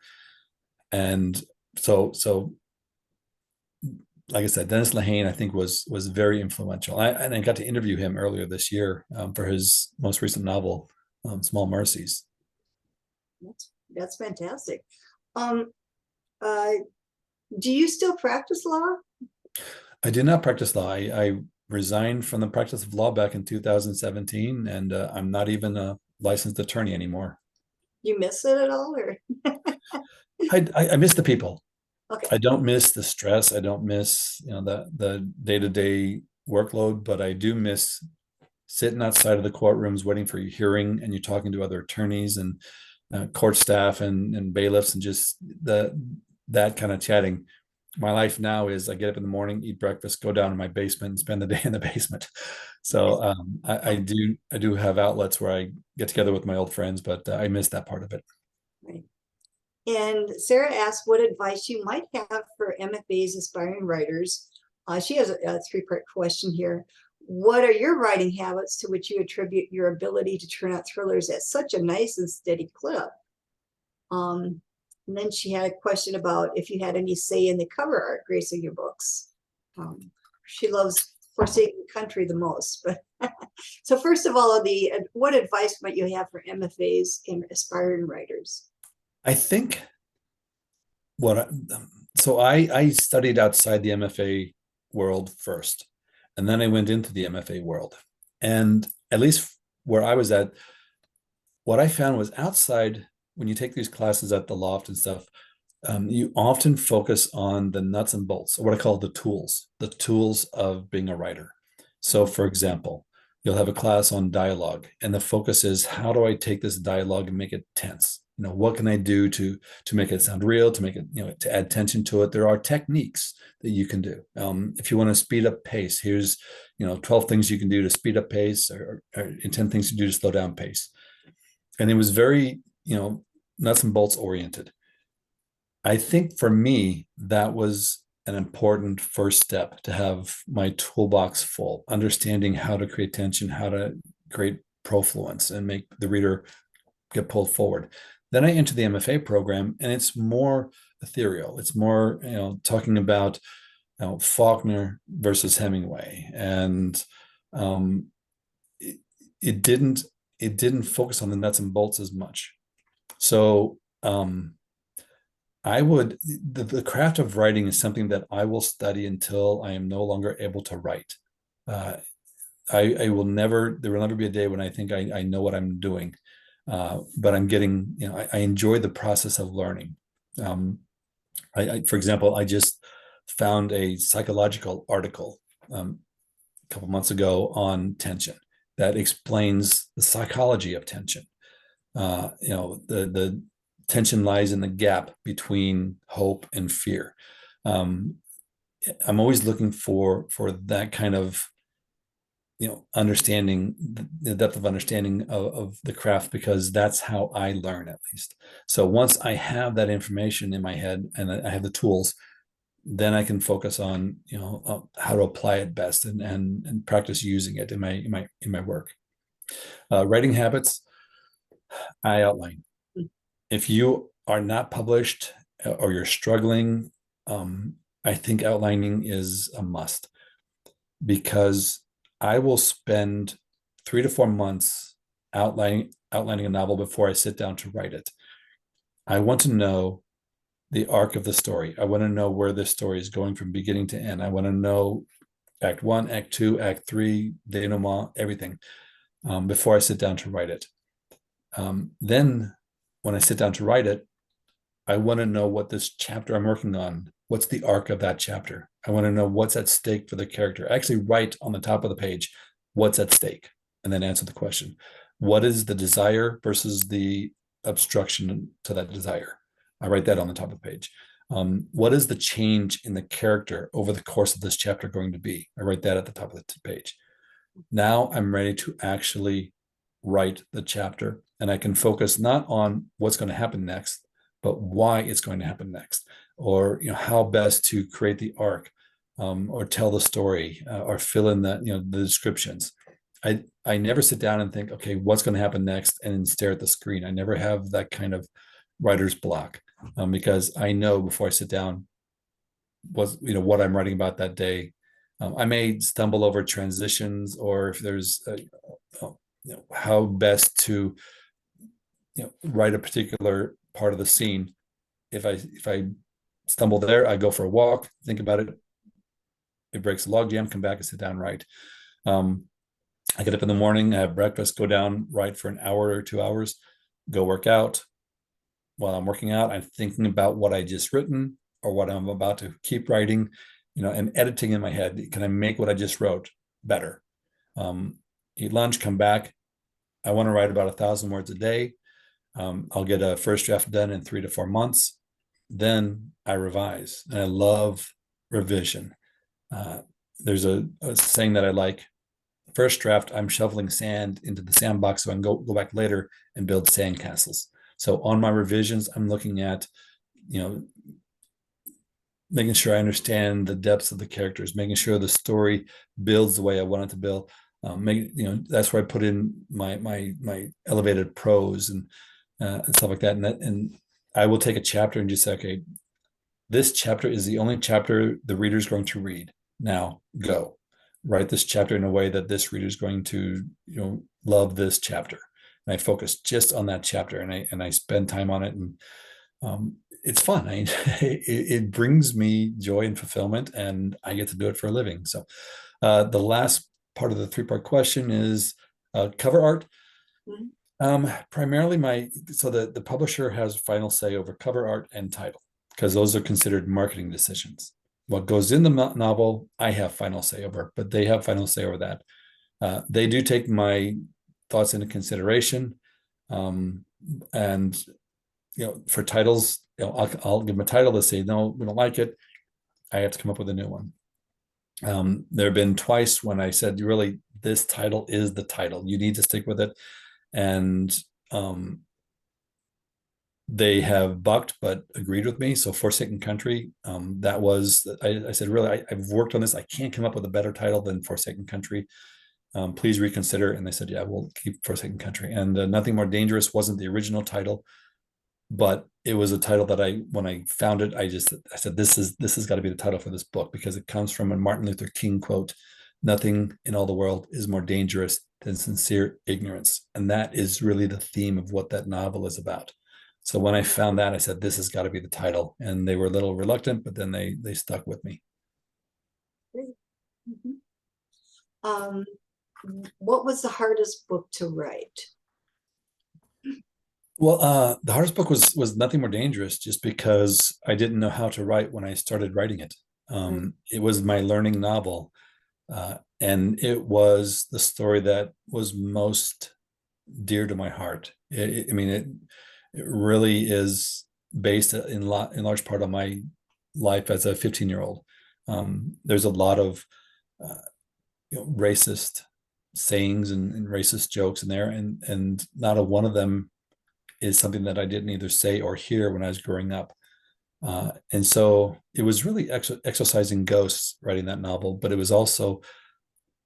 and so like I said, Dennis Lehane, I think was very influential. And I got to interview him earlier this year for his most recent novel, Small Mercies. That's fantastic. Um, uh, do you still practice law? I did not practice law. I resigned from the practice of law back in 2017, and I'm not even a licensed attorney anymore. You miss it at all, or I miss the people. okay? I don't miss the stress. I don't miss the day-to-day workload, but I do miss sitting outside of the courtrooms waiting for your hearing, and you're talking to other attorneys and court staff and bailiffs, and just that kind of chatting. My life now is I get up in the morning, eat breakfast, go down to my basement, and spend the day in the basement. So I do have outlets where I get together with my old friends, but I miss that part of it. Right. And Sarah asked what advice you might have for MFA's aspiring writers. She has a three-part question here. What are your writing habits to which you attribute your ability to turn out thrillers at such a nice and steady clip? And then she had a question about if you had any say in the cover art gracing your books. She loves Forsaken Country the most. But so first of all, what advice might you have for MFAs and aspiring writers? I think I studied outside the MFA world first, and then I went into the MFA world. And at least where I was at, what I found was outside, when you take these classes at the loft and stuff, you often focus on the nuts and bolts, or what I call the tools of being a writer. So, for example, you'll have a class on dialogue, and the focus is how do I take this dialogue and make it tense? What can I do to make it sound real, to make it, to add tension to it? There are techniques that you can do. If you want to speed up pace, here's 12 things you can do to speed up pace, or 10 things to do to slow down pace. And it was very nuts and bolts oriented. I think for me, that was an important first step, to have my toolbox full, understanding how to create tension, how to create profluence and make the reader get pulled forward. Then I enter the MFA program, and it's more ethereal. It's more, talking about Faulkner versus Hemingway, and it didn't focus on the nuts and bolts as much. So the craft of writing is something that I will study until I am no longer able to write. There will never be a day when I think I know what I'm doing. But I'm getting, I enjoy the process of learning. For example, I just found a psychological article a couple months ago on tension that explains the psychology of tension. The tension lies in the gap between hope and fear. I'm always looking for that kind of understanding, the depth of understanding of the craft, because that's how I learn, at least. So once I have that information in my head and I have the tools, then I can focus on how to apply it best and practice using it in my work. Writing habits, I outline. If you are not published or you're struggling, I think outlining is a must, because I will spend 3 to 4 months outlining a novel before I sit down to write it. I want to know the arc of the story. I want to know where this story is going from beginning to end. I want to know Act 1, Act 2, Act 3, denouement, everything, before I sit down to write it. Then when I sit down to write it, I want to know what this chapter I'm working on, what's the arc of that chapter. I want to know what's at stake for the character. I actually write on the top of the page, what's at stake, and then answer the question. What is the desire versus the obstruction to that desire? I write that on the top of the page. What is the change in the character over the course of this chapter going to be? I write that at the top of the page. Now I'm ready to actually write the chapter, and I can focus not on what's going to happen next, but why it's going to happen next, or how best to create the arc, or tell the story, or fill in the descriptions. I never sit down and think, okay, what's going to happen next, and then stare at the screen. I never have that kind of writer's block, because I know before I sit down what I'm writing about that day. I may stumble over transitions, or if there's how best to write a particular part of the scene. If I stumble there, I go for a walk, think about it. It breaks a log jam, come back and sit down, write. I get up in the morning, I have breakfast, go down, write for an hour or 2 hours, go work out. While I'm working out, I'm thinking about what I just written or what I'm about to keep writing, and editing in my head. Can I make what I just wrote better? Eat lunch, come back. I want to write about 1,000 words a day. I'll get a first draft done in 3 to 4 months. Then I revise, and I love revision. There's a saying that I like. First draft, I'm shoveling sand into the sandbox so I can go back later and build sand castles. So on my revisions, I'm looking at, making sure I understand the depths of the characters, making sure the story builds the way I want it to build. That's where I put in my elevated prose and stuff like that. And I will take a chapter and just say, okay, this chapter is the only chapter the reader is going to read. Now go write this chapter in a way that this reader is going to, love this chapter. And I focus just on that chapter, and I spend time on it, and it's fun. It brings me joy and fulfillment, and I get to do it for a living. So the last part of the 3-part question is cover art. Primarily the publisher has final say over cover art and title, because those are considered marketing decisions. What goes in the novel, I have final say over, but they have final say over that. They do take my thoughts into consideration. And for titles, I'll give them a title. They say, no, we don't like it. I have to come up with a new one. There have been twice when I said, really, this title is the title. You need to stick with it. And they have bucked but agreed with me. So Forsaken Country, that was, I said, really, I've worked on this. I can't come up with a better title than Forsaken Country. Please reconsider. And they said, yeah, we'll keep Forsaken Country. And Nothing More Dangerous wasn't the original title, but it was a title that when I found it, I said, this has got to be the title for this book, because it comes from a Martin Luther King quote: "Nothing in all the world is more dangerous than sincere ignorance." And that is really the theme of what that novel is about. So when I found that, I said, this has got to be the title. And they were a little reluctant, but then they stuck with me. What was the hardest book to write? Well, the hardest book was Nothing More Dangerous, just because I didn't know how to write when I started writing it. It was my learning novel, and it was the story that was most dear to my heart. It really is based in large part on my life as a 15-year-old. There's a lot of racist sayings and racist jokes in there, and not a one of them is something that I didn't either say or hear when I was growing up. And so it was really exercising ghosts writing that novel, but it was also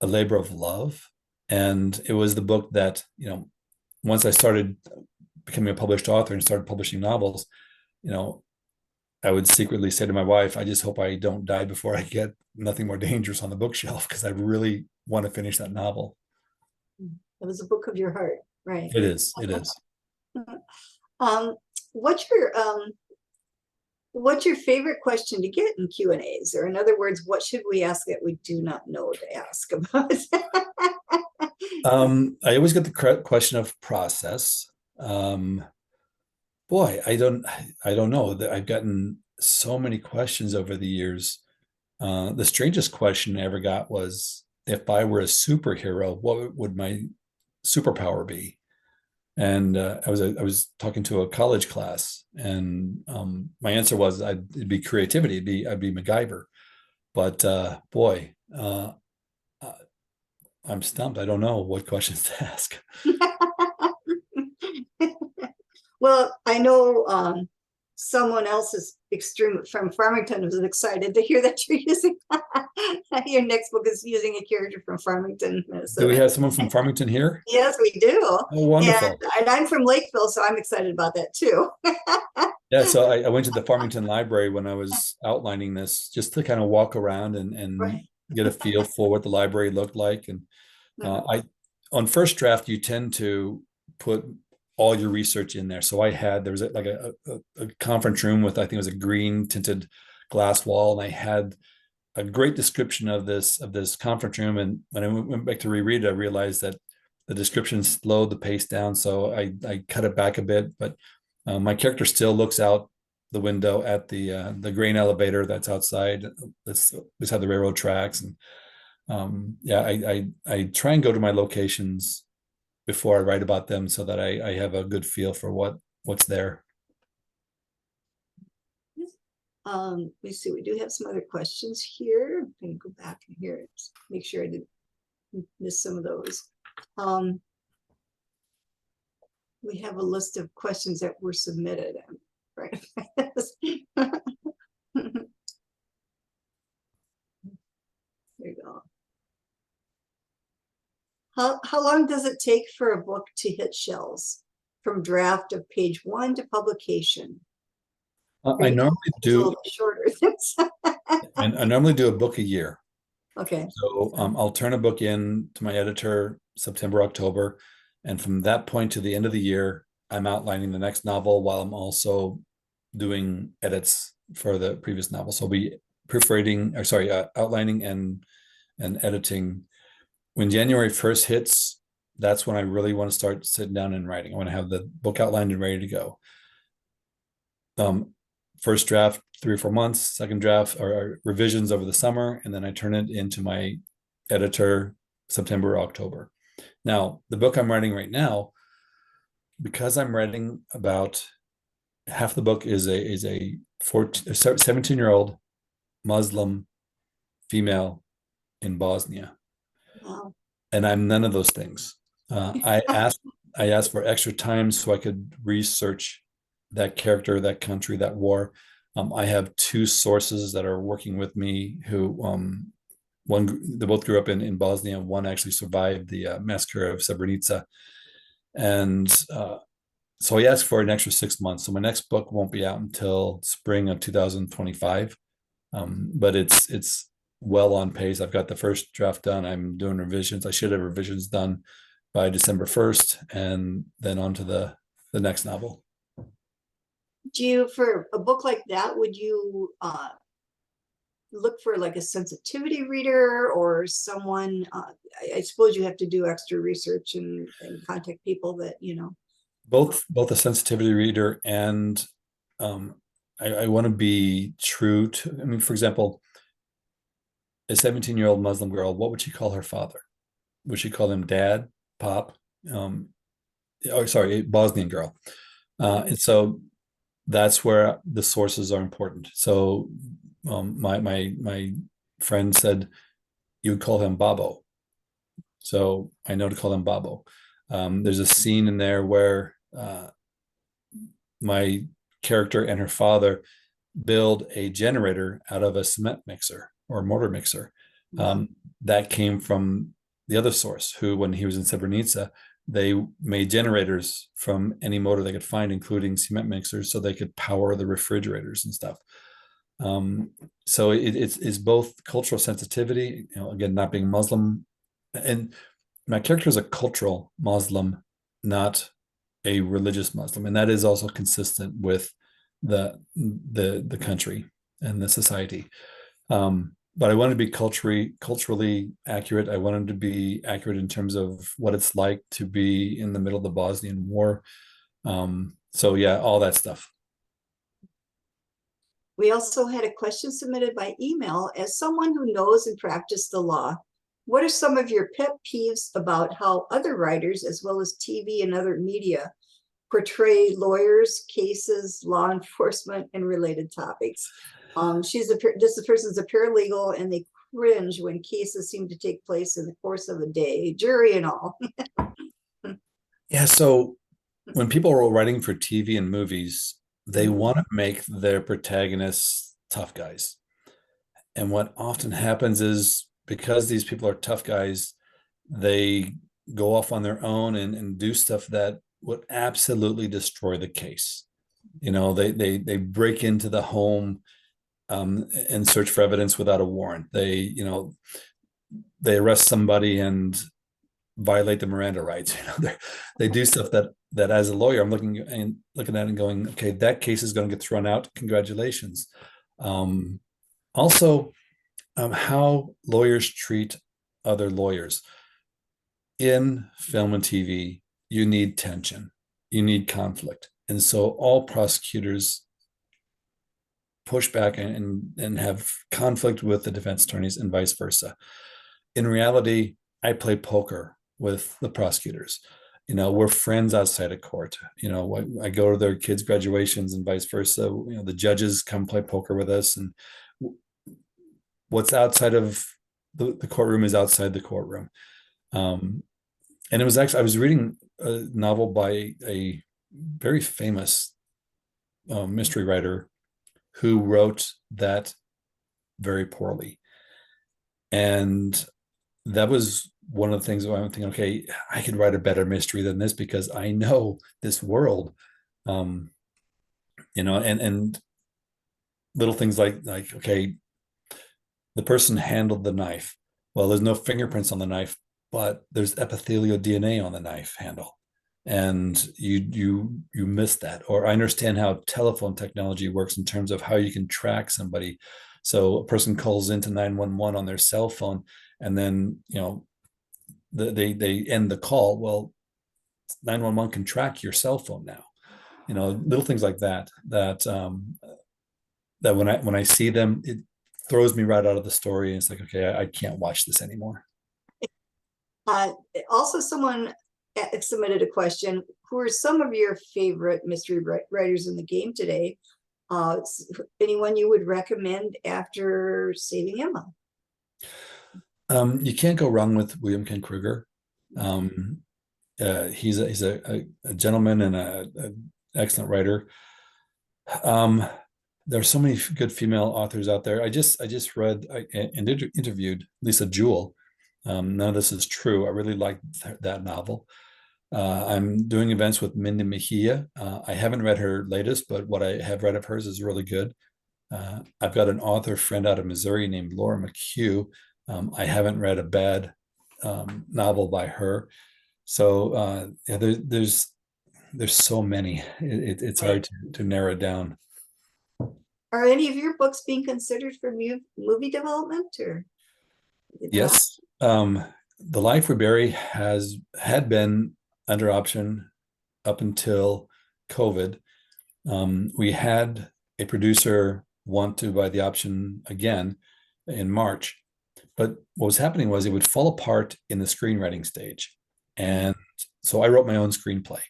a labor of love. And it was the book that, once I started becoming a published author and started publishing novels, I would secretly say to my wife, I just hope I don't die before I get Nothing More Dangerous on the bookshelf, because I really want to finish that novel. It was a book of your heart, right? It is. What's your What's your favorite question to get in Q&As? Or in other words, what should we ask that we do not know to ask about? I always get the question of process. Boy, I don't know. I've gotten so many questions over the years. The strangest question I ever got was, if I were a superhero, what would my superpower be? And I was talking to a college class, and my answer was it'd be creativity. I'd be MacGyver. But boy, uh, I'm stumped. I don't know what questions to ask. Well, I know someone else is extreme from Farmington was excited to hear that you're using your next book is using a character from Farmington, Do we Minnesota. have someone from Farmington here? Yes, we do. Oh, wonderful. And I'm from Lakeville, so I'm excited about that too. Yeah, so I went to the Farmington Library when I was outlining this, just to kind of walk around and Right. get a feel for what the library looked like. And Mhm. I, on first draft, you tend to put all your research in there. So there was like a conference room with, I think it was a green tinted glass wall, and I had a great description of this conference room. And when I went back to reread it, I realized that the description slowed the pace down, so I cut it back a bit. But my character still looks out the window at the grain elevator that's outside, that's beside the railroad tracks. And yeah, I try and go to my locations before I write about them, so that I have a good feel for what's there. We see, we do have some other questions here. I'm going to go back in here and make sure I didn't miss some of those. We have a list of questions that were submitted. Right. There you go. How long does it take for a book to hit shelves from draft of page 1 to publication? I normally It's a do, little bit shorter. and I normally do a book a year. Okay. So I'll turn a book in to my editor September, October, and from that point to the end of the year, I'm outlining the next novel while I'm also doing edits for the previous novel. So I'll be proofreading, or sorry, outlining and editing. When January 1st hits, that's when I really want to start sitting down and writing. I want to have the book outlined and ready to go. First draft 3 or 4 months, second draft or revisions over the summer, and then I turn it into my editor September, October. Now, the book I'm writing right now, because I'm writing about half the book is a 17-year-old Muslim female in Bosnia, Wow. and I'm none of those things. I asked for extra time so I could research that character, that country, that war. I have 2 sources that are working with me who they both grew up in Bosnia. One actually survived the massacre of Srebrenica. And so I asked for an extra 6 months. So my next book won't be out until spring of 2025. But it's well on pace. I've got the first draft done. I'm doing revisions. I should have revisions done by December 1st, and then on to the next novel. Do you, for a book like that, would you look for like a sensitivity reader or someone? I suppose you have to do extra research and contact people that, you know. Both a sensitivity reader and I want to be true to. I mean, for example, a 17-year-old Muslim girl, what would she call her father? Would she call him dad, pop? Sorry, a Bosnian girl. And so that's where the sources are important. So my friend said you would call him Babo. So I know to call him Babo. There's a scene in there where my character and her father build a generator out of a cement mixer or mortar mixer. That came from the other source, who, when he was in Srebrenica, they made generators from any motor they could find, including cement mixers, so they could power the refrigerators and stuff. So it's both cultural sensitivity, you know, again, not being Muslim, and my character is a cultural Muslim, not a religious Muslim, and that is also consistent with the country and the society. But I wanted to be culturally accurate. I wanted to be accurate in terms of what it's like to be in the middle of the Bosnian War. So yeah, all that stuff. We also had a question submitted by email. As someone who knows and practiced the law, what are some of your pet peeves about how other writers, as well as TV and other media, portray lawyers, cases, law enforcement, and related topics? This person's a paralegal, and they cringe when cases seem to take place in the course of a day, jury and all. Yeah, so when people are writing for TV and movies, they Mhm. want to make their protagonists tough guys. And what often happens is because these people are tough guys, they go off on their own and do stuff that would absolutely destroy the case. They break into the home and search for evidence without a warrant. They arrest somebody and violate the Miranda rights. They do stuff that as a lawyer, I'm looking at and going, okay, that case is going to get thrown out. Congratulations. Also, how lawyers treat other lawyers in film and TV. You need tension, you need conflict, and so all prosecutors push back and have conflict with the defense attorneys and vice versa. In reality, I play poker with the prosecutors. We're friends outside of court. I go to their kids' graduations and vice versa. The judges come play poker with us, and what's outside of the courtroom is outside the courtroom. And it was actually, I was reading a novel by a very famous mystery writer who wrote that very poorly. And that was one of the things where I'm thinking, okay, I could write a better mystery than this because I know this world. And little things like okay, the person handled the knife. Well, there's no fingerprints on the knife, but there's epithelial DNA on the knife handle. And you miss that. Or I understand how telephone technology works in terms of how you can track somebody. So a person calls into 911 on their cell phone, and then they end the call. Well, 911 can track your cell phone now. Little things like that when I see them, it throws me right out of the story. And it's like, okay, I can't watch this anymore. Uh, Also, someone submitted a question. Who are some of your favorite mystery writers in the game today? Anyone you would recommend after Saving Emma? You can't go wrong with William Kent Kruger. He's a gentleman and an excellent writer. There are so many good female authors out there. I just read and interviewed Lisa Jewell. None of this is true. I really liked that novel. I'm doing events with Mindy Mejia. I haven't read her latest, but what I have read of hers is really good. I've got an author friend out of Missouri named Laura McHugh. I haven't read a bad novel by her. So yeah, there's so many. It's hard to narrow it down. Are any of your books being considered for movie development or? Yes. The Life We Bury had been under option up until COVID. We had a producer want to buy the option again in March, but what was happening was it would fall apart in the screenwriting stage. And so I wrote my own screenplay.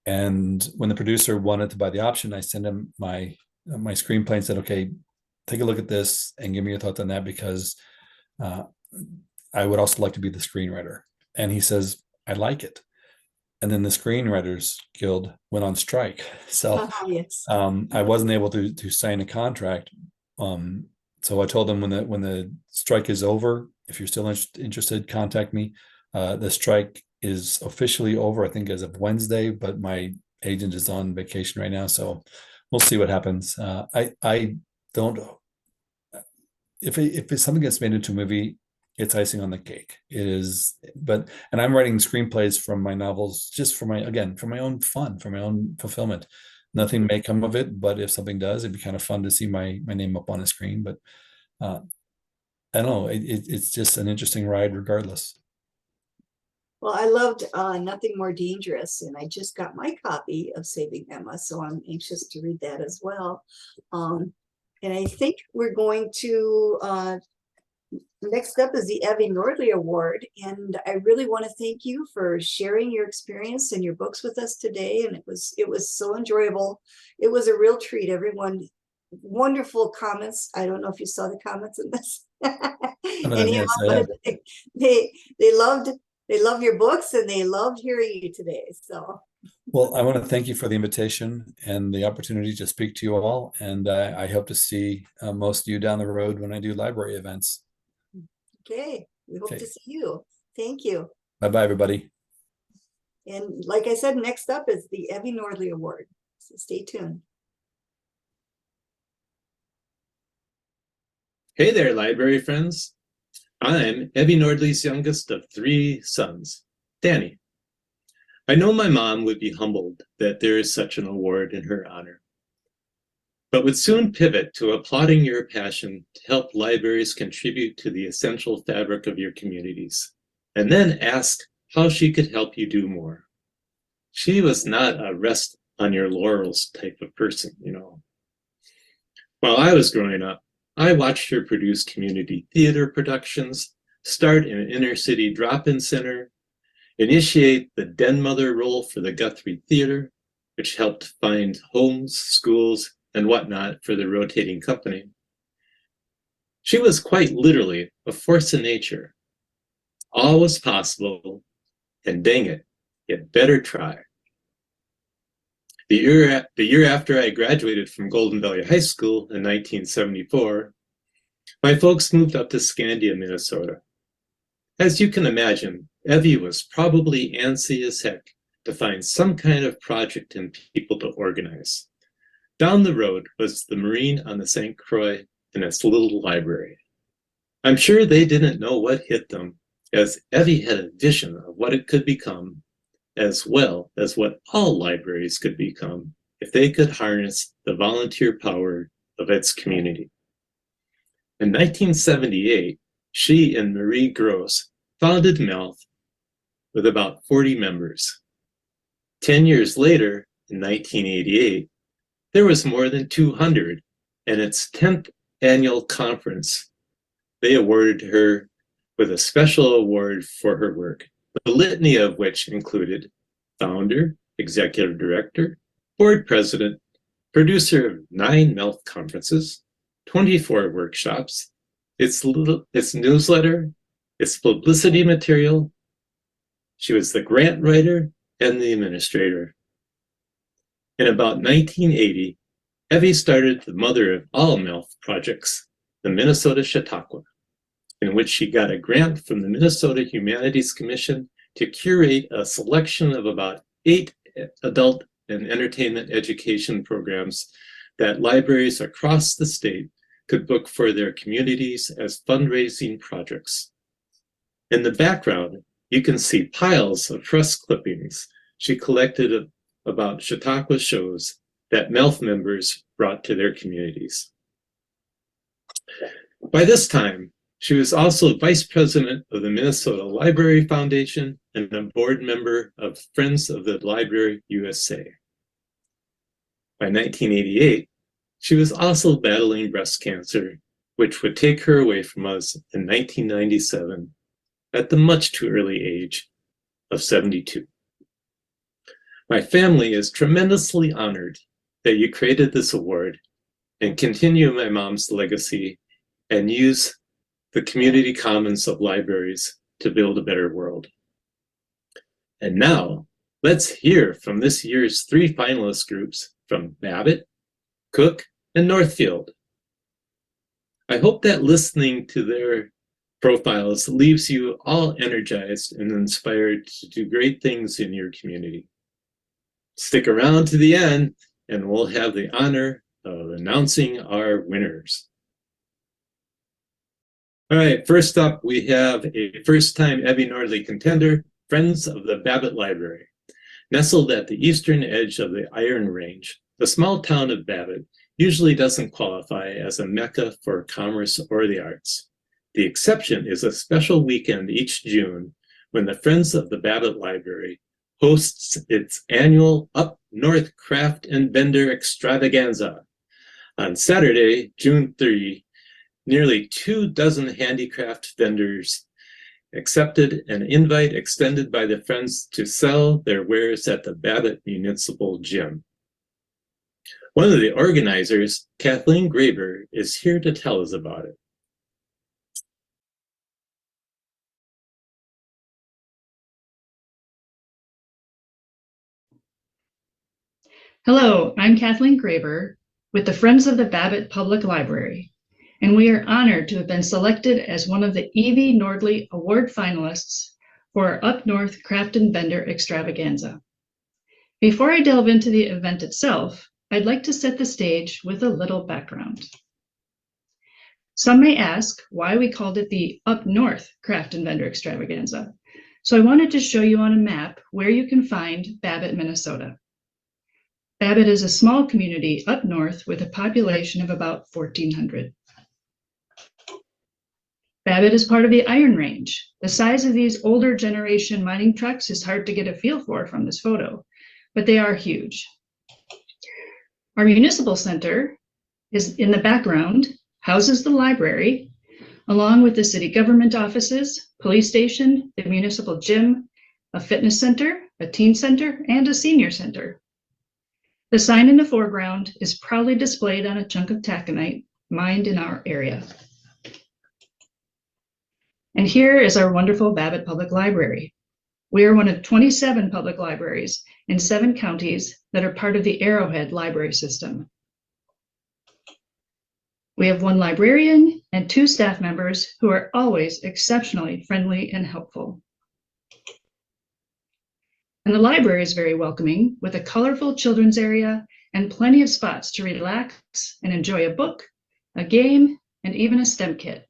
And when the producer wanted to buy the option, I sent him my screenplay and said, okay, take a look at this and give me your thoughts on that, because I would also like to be the screenwriter. And he says, I like it. And then the Screenwriters Guild went on strike. So Yes. I wasn't able to sign a contract. So I told them when the strike is over, if you're still interested, contact me. The strike is officially over, I think, as of Wednesday, but my agent is on vacation right now. So we'll see what happens. I don't, if something gets made into a movie, it's icing on the cake. It is, and I'm writing screenplays from my novels just for my own fun, for my own fulfillment. Nothing may come of it, but if something does, it'd be kind of fun to see my name up on a screen. But uh, I don't know, it's just an interesting ride regardless. Well, I loved Nothing More Dangerous, and I just got my copy of Saving Emma, so I'm anxious to read that as well. And I think we're going to, next up is the Evie Nordley Award, and I really want to thank you for sharing your experience and your books with us today, and it was so enjoyable. It was a real treat. Everyone, wonderful comments. I don't know if you saw the comments in this. Anyhow, they love your books and they loved hearing you today. So, well, I want to thank you for the invitation and the opportunity to speak to you all. And I hope to see most of you down the road when I do library events. Okay, we hope to see you. Thank you. Bye-bye, everybody. And like I said, next up is the Evie Nordley Award. So stay tuned. Hey there, library friends. I'm Evie Nordley's youngest of 3 sons, Danny. I know my mom would be humbled that there is such an award in her honor, but would soon pivot to applauding your passion to help libraries contribute to the essential fabric of your communities, and then ask how she could help you do more. She was not a rest on your laurels type of person, you know. While I was growing up, I watched her produce community theater productions, start an inner city drop-in center, initiate the den mother role for the Guthrie Theater, which helped find homes, schools, and whatnot for the rotating company. She was quite literally a force of nature. All was possible, and dang it, you better try. The year after I graduated from Golden Valley High School in 1974, my folks moved up to Scandia, Minnesota. As you can imagine, Evie was probably antsy as heck to find some kind of project and people to organize. Down the road was the Marine on the St. Croix and its little library. I'm sure they didn't know what hit them, as Evie had a vision of what it could become, as well as what all libraries could become if they could harness the volunteer power of its community. In 1978, she and Marie Gross founded MALF with about 40 members. 10 years later, in 1988, there was more than 200, and its 10th annual conference, they awarded her with a special award for her work, the litany of which included founder, executive director, board president, producer of 9 MALF conferences, 24 workshops, its newsletter, its publicity material. She was the grant writer and the administrator. In about 1980, Evie started the mother of all MALF projects, the Minnesota Chautauqua, in which she got a grant from the Minnesota Humanities Commission to curate a selection of about 8 adult and entertainment education programs that libraries across the state could book for their communities as fundraising projects. In the background, you can see piles of press clippings she collected about Chautauqua shows that MALF members brought to their communities. By this time, she was also vice president of the Minnesota Library Foundation and a board member of Friends of the Library USA. By 1988, she was also battling breast cancer, which would take her away from us in 1997 at the much too early age of 72. My family is tremendously honored that you created this award and continue my mom's legacy and use the community commons of libraries to build a better world. And now, let's hear from this year's 3 finalist groups from Babbitt, Cook, and Northfield. I hope that listening to their profiles leaves you all energized and inspired to do great things in your community. Stick around to the end, and we'll have the honor of announcing our winners. All right, first up, we have a first-time Evie Nordley contender, Friends of the Babbitt Library. Nestled at the eastern edge of the Iron Range, The small town of Babbitt usually doesn't qualify as a mecca for commerce or the arts. The exception is a special weekend each June when the Friends of the Babbitt Library hosts its annual Up North Craft and Vendor Extravaganza. On Saturday, June 3, nearly 24 handicraft vendors accepted an invite extended by the Friends to sell their wares at the Babbitt Municipal Gym. One of the organizers, Kathleen Graber, is here to tell us about it. Hello, I'm Kathleen Graber with the Friends of the Babbitt Public Library, and we are honored to have been selected as one of the E.V. Nordley Award finalists for our Up North Craft and Vendor Extravaganza. Before I delve into the event itself, I'd like to set the stage with a little background. Some may ask why we called it the Up North Craft and Vendor Extravaganza, so I wanted to show you on a map where you can find Babbitt, Minnesota. Babbitt is a small community up north with a population of about 1,400. Babbitt is part of the Iron Range. The size of these older generation mining trucks is hard to get a feel for from this photo, but they are huge. Our municipal center is in the background, houses the library, along with the city government offices, police station, the municipal gym, a fitness center, a teen center, and a senior center. The sign in the foreground is proudly displayed on a chunk of taconite mined in our area. And here is our wonderful Babbitt Public Library. We are one of 27 public libraries in 7 counties that are part of the Arrowhead Library System. We have 1 librarian and 2 staff members who are always exceptionally friendly and helpful. And the library is very welcoming, with a colorful children's area and plenty of spots to relax and enjoy a book, a game, and even a STEM kit.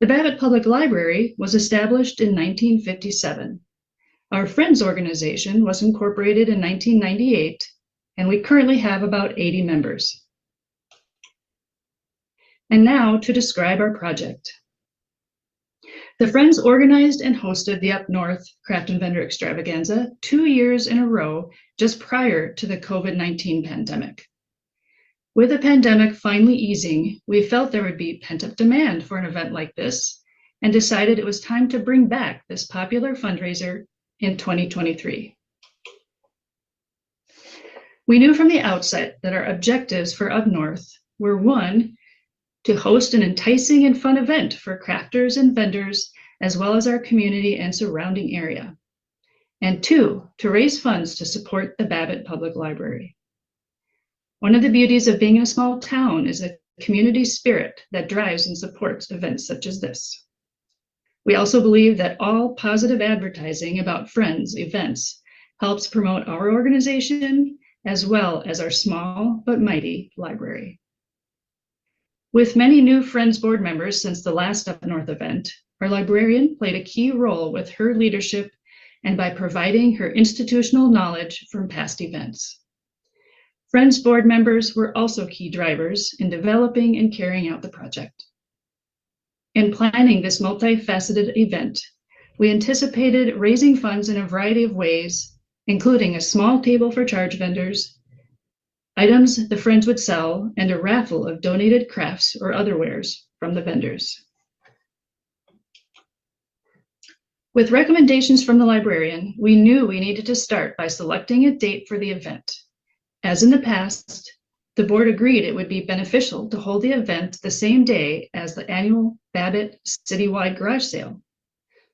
The Babbitt Public Library was established in 1957. Our Friends organization was incorporated in 1998, and we currently have about 80 members. And now to describe our project. The Friends organized and hosted the Up North Craft and Vendor Extravaganza 2 years in a row just prior to the COVID-19 pandemic. With the pandemic finally easing, we felt there would be pent-up demand for an event like this and decided it was time to bring back this popular fundraiser in 2023. We knew from the outset that our objectives for Up North were 1, to host an enticing and fun event for crafters and vendors, as well as our community and surrounding area. And 2, to raise funds to support the Babbitt Public Library. One of the beauties of being in a small town is a community spirit that drives and supports events such as this. We also believe that all positive advertising about Friends events helps promote our organization, as well as our small but mighty library. With many new Friends board members since the last Up North event, our librarian played a key role with her leadership and by providing her institutional knowledge from past events. Friends board members were also key drivers in developing and carrying out the project. In planning this multifaceted event, we anticipated raising funds in a variety of ways, including a small table for charge vendors, items the Friends would sell, and a raffle of donated crafts or other wares from the vendors. With recommendations from the librarian, we knew we needed to start by selecting a date for the event. As in the past, the board agreed it would be beneficial to hold the event the same day as the annual Babbitt citywide garage sale.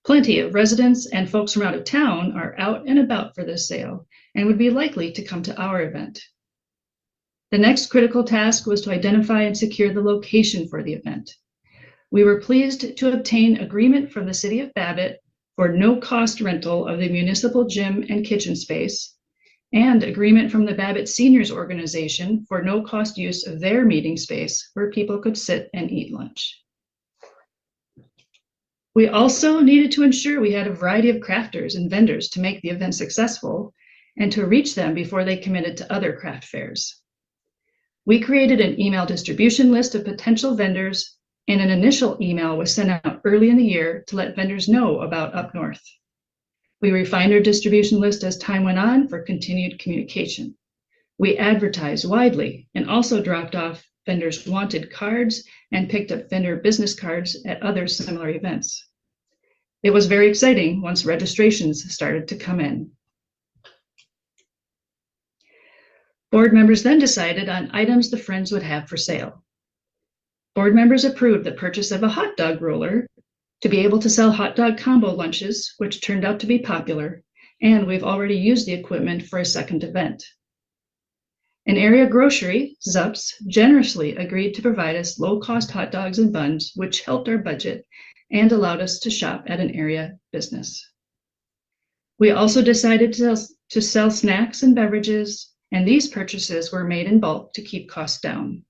Plenty of residents and folks from out of town are out and about for this sale and would be likely to come to our event. The next critical task was to identify and secure the location for the event. We were pleased to obtain agreement from the City of Babbitt for no-cost rental of the municipal gym and kitchen space, and agreement from the Babbitt Seniors Organization for no-cost use of their meeting space where people could sit and eat lunch. We also needed to ensure we had a variety of crafters and vendors to make the event successful, and to reach them before they committed to other craft fairs. We created an email distribution list of potential vendors, and an initial email was sent out early in the year to let vendors know about Up North. We refined our distribution list as time went on for continued communication. We advertised widely and also dropped off vendors' wanted cards and picked up vendor business cards at other similar events. It was very exciting once registrations started to come in. Board members then decided on items the Friends would have for sale. Board members approved the purchase of a hot dog roller to be able to sell hot dog combo lunches, which turned out to be popular, and we've already used the equipment for a second event. An area grocery, Zups, generously agreed to provide us low-cost hot dogs and buns, which helped our budget and allowed us to shop at an area business. We also decided to sell snacks and beverages, and these purchases were made in bulk to keep costs down.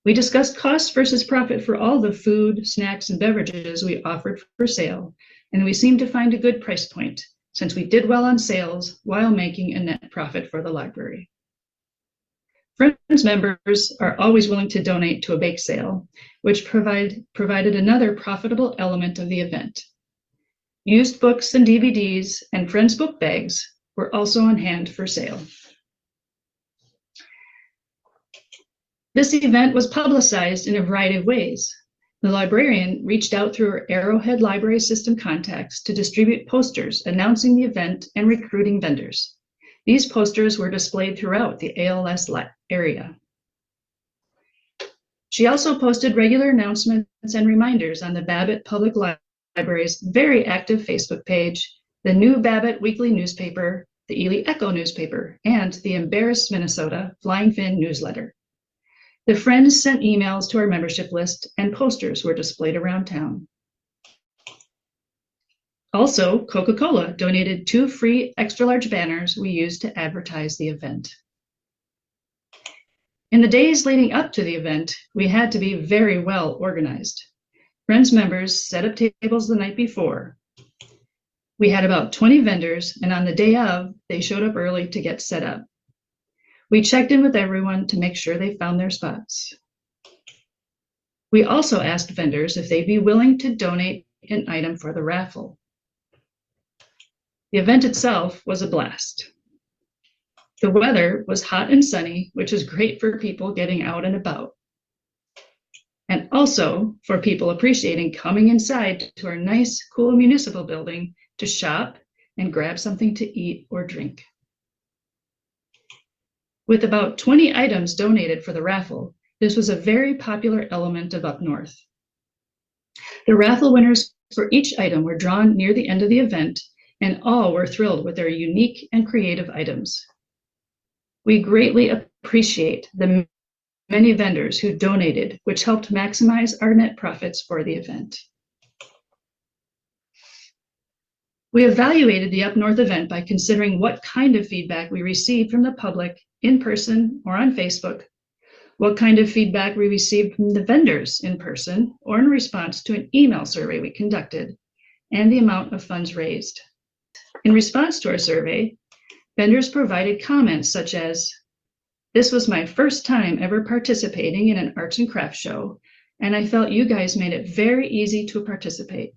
We discussed cost versus profit for all the food, snacks, and beverages we offered for sale, and we seemed to find a good price point since we did well on sales while making a net profit for the library. Friends members are always willing to donate to a bake sale, which provided another profitable element of the event. Used books and DVDs and Friends book bags were also on hand for sale. This event was publicized in a variety of ways. The librarian reached out through her Arrowhead Library System contacts to distribute posters announcing the event and recruiting vendors. These posters were displayed throughout the ALS area. She also posted regular announcements and reminders on the Babbitt Public Library's very active Facebook page, the new Babbitt Weekly newspaper, the Ely Echo newspaper, and the Embarrassed Minnesota Flying Fin newsletter. The Friends sent emails to our membership list, and posters were displayed around town. Also, Coca-Cola donated 2 free extra-large banners we used to advertise the event. In the days leading up to the event, we had to be very well organized. Friends members set up tables the night before. We had about 20 vendors, and on the day of, they showed up early to get set up. We checked in with everyone to make sure they found their spots. We also asked vendors if they'd be willing to donate an item for the raffle. The event itself was a blast. The weather was hot and sunny, which is great for people getting out and about. And also for people appreciating coming inside to our nice, cool municipal building to shop and grab something to eat or drink. With about 20 items donated for the raffle, this was a very popular element of Up North. The raffle winners for each item were drawn near the end of the event, and all were thrilled with their unique and creative items. We greatly appreciate the many vendors who donated, which helped maximize our net profits for the event. We evaluated the Up North event by considering what kind of feedback we received from the public in person or on Facebook, what kind of feedback we received from the vendors in person or in response to an email survey we conducted, and the amount of funds raised. In response to our survey, vendors provided comments such as, "This was my first time ever participating in an arts and crafts show, and I felt you guys made it very easy to participate.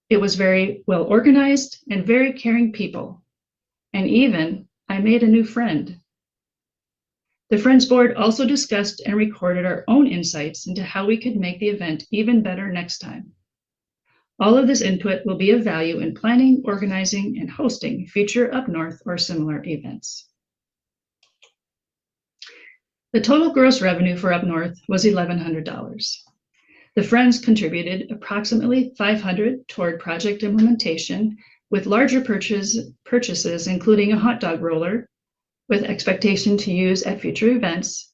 It was very well organized and very caring people. And even, I made a new friend." The Friends Board also discussed and recorded our own insights into how we could make the event even better next time. All of this input will be of value in planning, organizing, and hosting future Up North or similar events. The total gross revenue for Up North was $1,100. The Friends contributed approximately $500 toward project implementation, with larger purchases including a hot dog roller, with expectation to use at future events,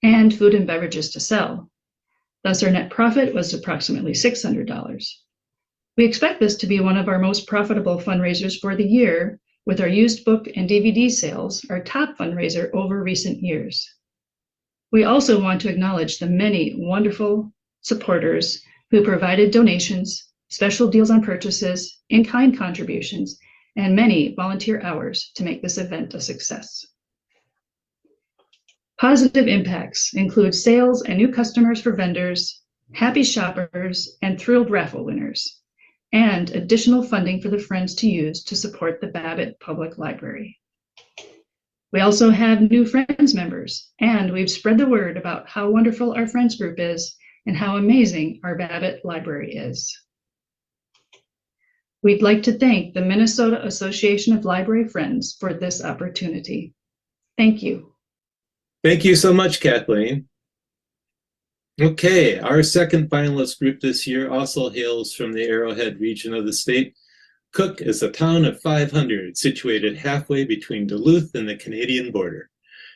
and food and beverages to sell. Thus, our net profit was approximately $600. We expect this to be one of our most profitable fundraisers for the year, with our used book and DVD sales our top fundraiser over recent years. We also want to acknowledge the many wonderful supporters who provided donations, special deals on purchases, in-kind contributions, and many volunteer hours to make this event a success. Positive impacts include sales and new customers for vendors, happy shoppers, and thrilled raffle winners, and additional funding for the Friends to use to support the Babbitt Public Library. We also have new Friends members, and we've spread the word about how wonderful our Friends group is and how amazing our Babbitt Library is. We'd like to thank the Minnesota Association of Library Friends for this opportunity. Thank you. Thank you so much, Kathleen. Okay, our second finalist group this year also hails from the Arrowhead region of the state. Cook is a town of 500 situated halfway between Duluth and the Canadian border.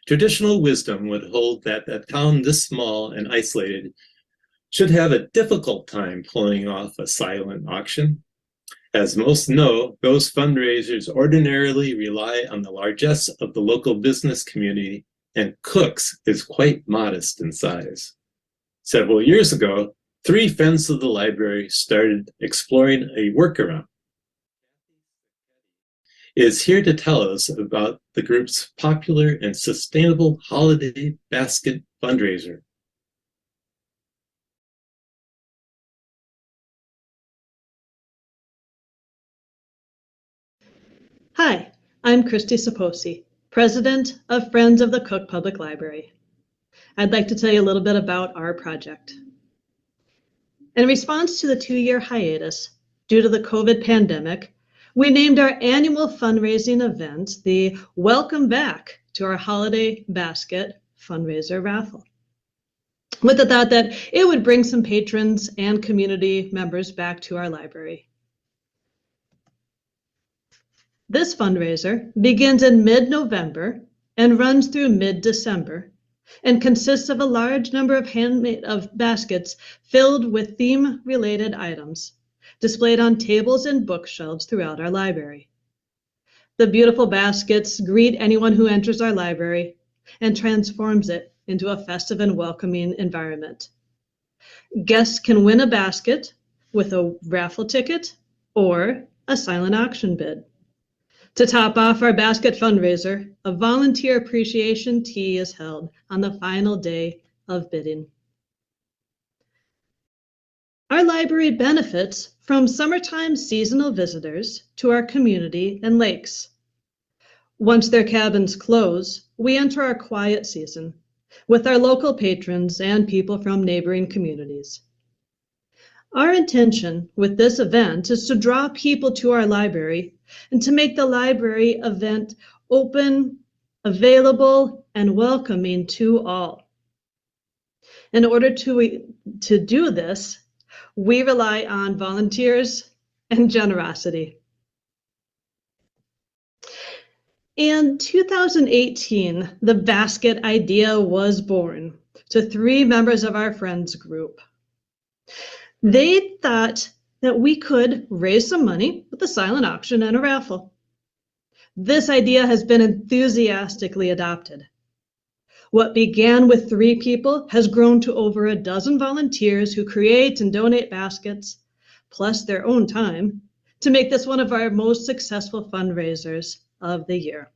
Traditional wisdom would hold that a town this small and isolated should have a difficult time pulling off a silent auction. As most know, those fundraisers ordinarily rely on the largesse of the local business community, and Cook's is quite modest in size. Several years ago, 3 Friends of the Library started exploring a workaround. Is here to tell us about the group's popular and sustainable holiday basket fundraiser. Hi, I'm Christy Saposi, President of Friends of the Cook Public Library. I'd like to tell you a little bit about our project. In response to the 2-year hiatus due to the COVID pandemic, we named our annual fundraising event the Welcome Back to Our Holiday Basket Fundraiser Raffle, with the thought that it would bring some patrons and community members back to our library. This fundraiser begins in mid-November and runs through mid-December and consists of a large number of handmade baskets filled with theme-related items displayed on tables and bookshelves throughout our library. The beautiful baskets greet anyone who enters our library and transforms it into a festive and welcoming environment. Guests can win a basket with a raffle ticket or a silent auction bid. To top off our basket fundraiser, a volunteer appreciation tea is held on the final day of bidding. Our library benefits from summertime seasonal visitors to our community and lakes. Once their cabins close, we enter our quiet season with our local patrons and people from neighboring communities. Our intention with this event is to draw people to our library and to make the library event open, available, and welcoming to all. In order to do this, we rely on volunteers and generosity. In 2018, the basket idea was born to 3 members of our Friends group. They thought that we could raise some money with a silent auction and a raffle. This idea has been enthusiastically adopted. What began with 3 people has grown to over a dozen volunteers who create and donate baskets, plus their own time, to make this one of our most successful fundraisers of the year.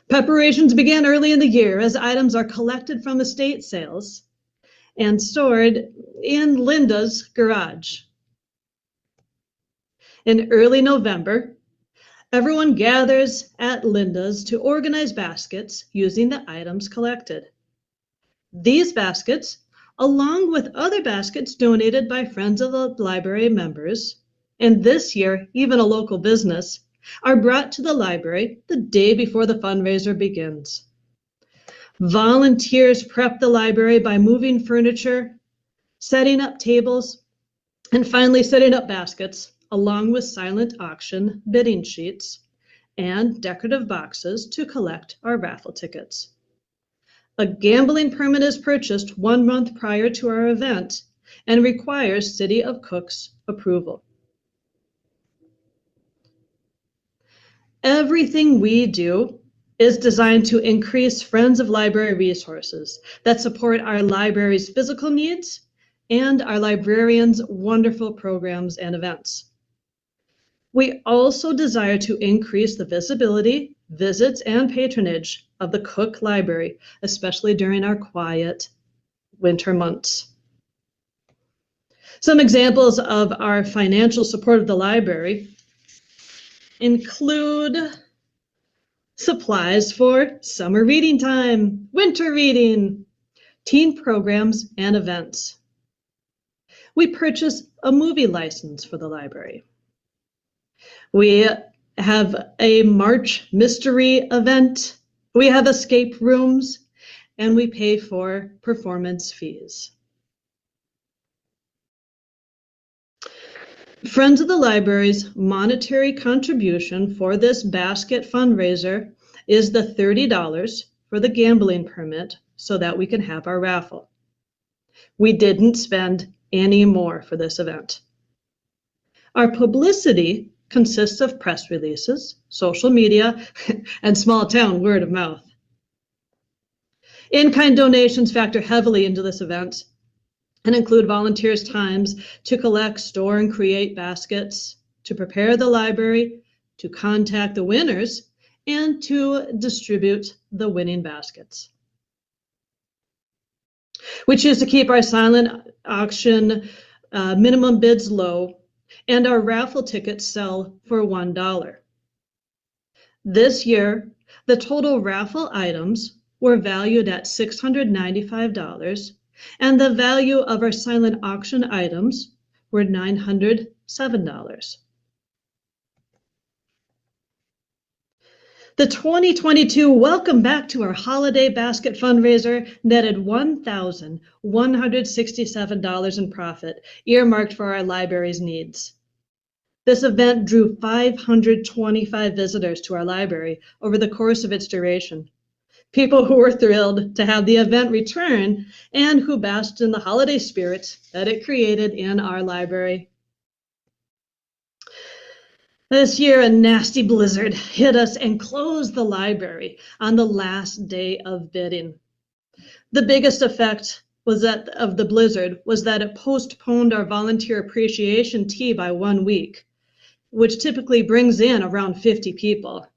Preparations began early in the year as items are collected from estate sales and stored in Linda's garage. In early November, everyone gathers at Linda's to organize baskets using the items collected. These baskets, along with other baskets donated by Friends of the Library members, and this year, even a local business, are brought to the library the day before the fundraiser begins. Volunteers prep the library by moving furniture, setting up tables, and finally setting up baskets, along with silent auction bidding sheets and decorative boxes to collect our raffle tickets. A gambling permit is purchased 1 month prior to our event and requires City of Cook's approval. Everything we do is designed to increase Friends of Library resources that support our library's physical needs and our librarians' wonderful programs and events. We also desire to increase the visibility, visits, and patronage of the Cook Library, especially during our quiet winter months. Some examples of our financial support of the library include supplies for summer reading time, winter reading, teen programs, and events. We purchase a movie license for the library. We have a March mystery event. We have escape rooms, and we pay for performance fees. Friends of the Library's monetary contribution for this basket fundraiser is the $30 for the gambling permit so that we can have our raffle. We didn't spend any more for this event. Our publicity consists of press releases, social media, and small town word of mouth. In-kind donations factor heavily into this event and include volunteers' times to collect, store, and create baskets, to prepare the library, to contact the winners, and to distribute the winning baskets. We choose to keep our silent auction minimum bids low, and our raffle tickets sell for $1. This year, the total raffle items were valued at $695, and the value of our silent auction items were $907. The 2022 Welcome Back to Our Holiday Basket fundraiser netted $1,167 in profit, earmarked for our library's needs. This event drew 525 visitors to our library over the course of its duration. People who were thrilled to have the event return and who basked in the holiday spirit that it created in our library. This year, a nasty blizzard hit us and closed the library on the last day of bidding. The biggest effect of the blizzard was that it postponed our volunteer appreciation tea by 1 week, which typically brings in around 50 people.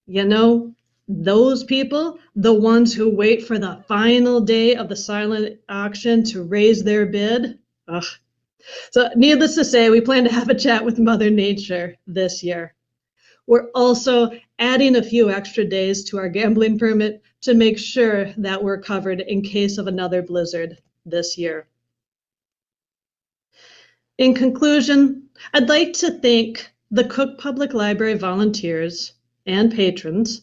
You know, those people, the ones who wait for the final day of the silent auction to raise their bid. Ugh. So needless to say, we plan to have a chat with Mother Nature this year. We're also adding a few extra days to our gambling permit to make sure that we're covered in case of another blizzard this year. In conclusion, I'd like to thank the Cook Public Library volunteers and patrons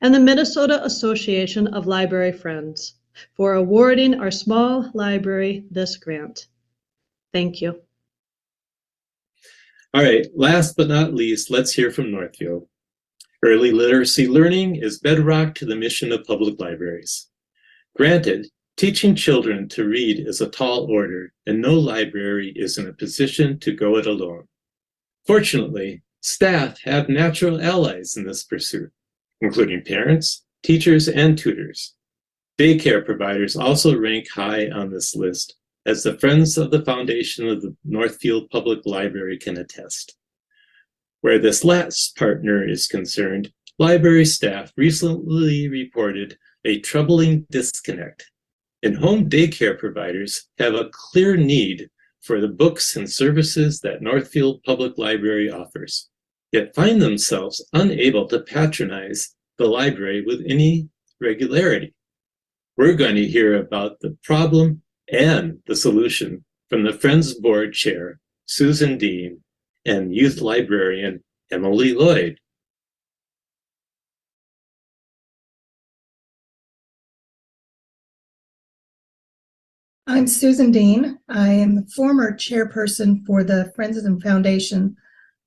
and the Minnesota Association of Library Friends for awarding our small library this grant. Thank you. All right, last but not least, let's hear from Northfield. Early literacy learning is bedrock to the mission of public libraries. Granted, teaching children to read is a tall order, and no library is in a position to go it alone. Fortunately, staff have natural allies in this pursuit, including parents, teachers, and tutors. Daycare providers also rank high on this list, as the Friends of the Foundation of the Northfield Public Library can attest. Where this last partner is concerned, library staff recently reported a troubling disconnect. In-home daycare providers have a clear need for the books and services that Northfield Public Library offers, yet find themselves unable to patronize the library with any regularity. We're going to hear about the problem and the solution from the Friends Board Chair, Susan Dean, and Youth Librarian, Emily Lloyd. I'm Susan Dean. I am the former chairperson for the Friends and Foundation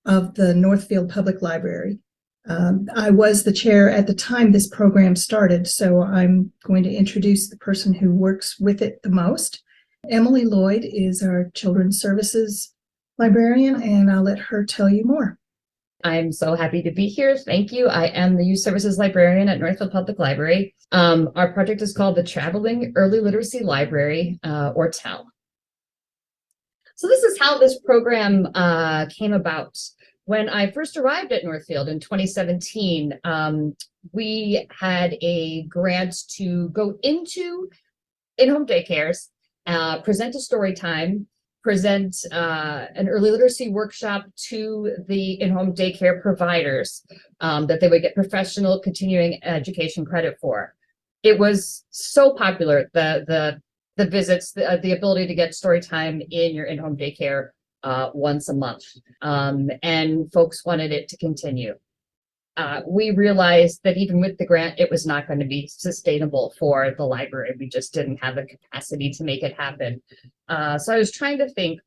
of the Northfield Public Library. I was the chair at the time this program started, so I'm going to introduce the person who works with it the most. Emily Lloyd is our Children's Services librarian, and I'll let her tell you more. I'm so happy to be here. Thank you. I am the Youth Services Librarian at Northfield Public Library. Our project is called the Traveling Early Literacy Library, or TEL. So this is how this program came about. When I first arrived at Northfield in 2017, we had a grant to go into in-home daycares, present a story time, present an early literacy workshop to the in-home daycare providers that they would get professional continuing education credit for. It was so popular, the visits, the ability to get story time in your in-home daycare once a month, and folks wanted it to continue. We realized that even with the grant, it was not going to be sustainable for the library. We just didn't have the capacity to make it happen. So I was trying to think,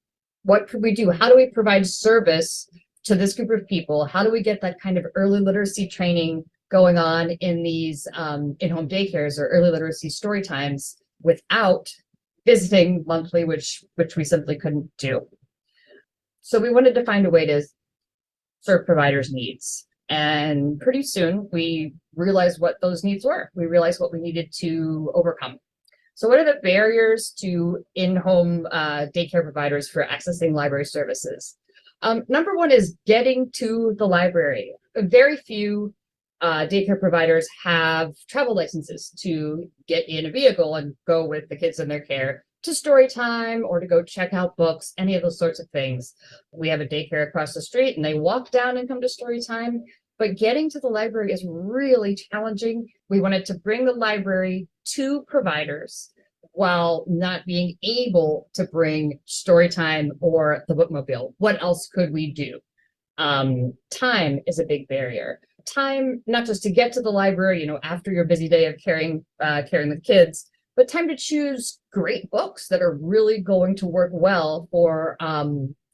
what could we do? How do we provide service to this group of people? How do we get that kind of early literacy training going on in these in-home daycares or early literacy story times without visiting monthly, which we simply couldn't do? So we wanted to find a way to serve providers' needs. And pretty soon we realized what those needs were. We realized what we needed to overcome. So what are the barriers to in-home daycare providers for accessing library services? Number one is getting to the library. Very few daycare providers have travel licenses to get in a vehicle and go with the kids in their care to story time or to go check out books, any of those sorts of things. We have a daycare across the street and they walk down and come to story time, but getting to the library is really challenging. We wanted to bring the library to providers while not being able to bring story time or the bookmobile. What else could we do? Time is a big barrier. Time, not just to get to the library, after your busy day of caring the kids, but time to choose great books that are really going to work well for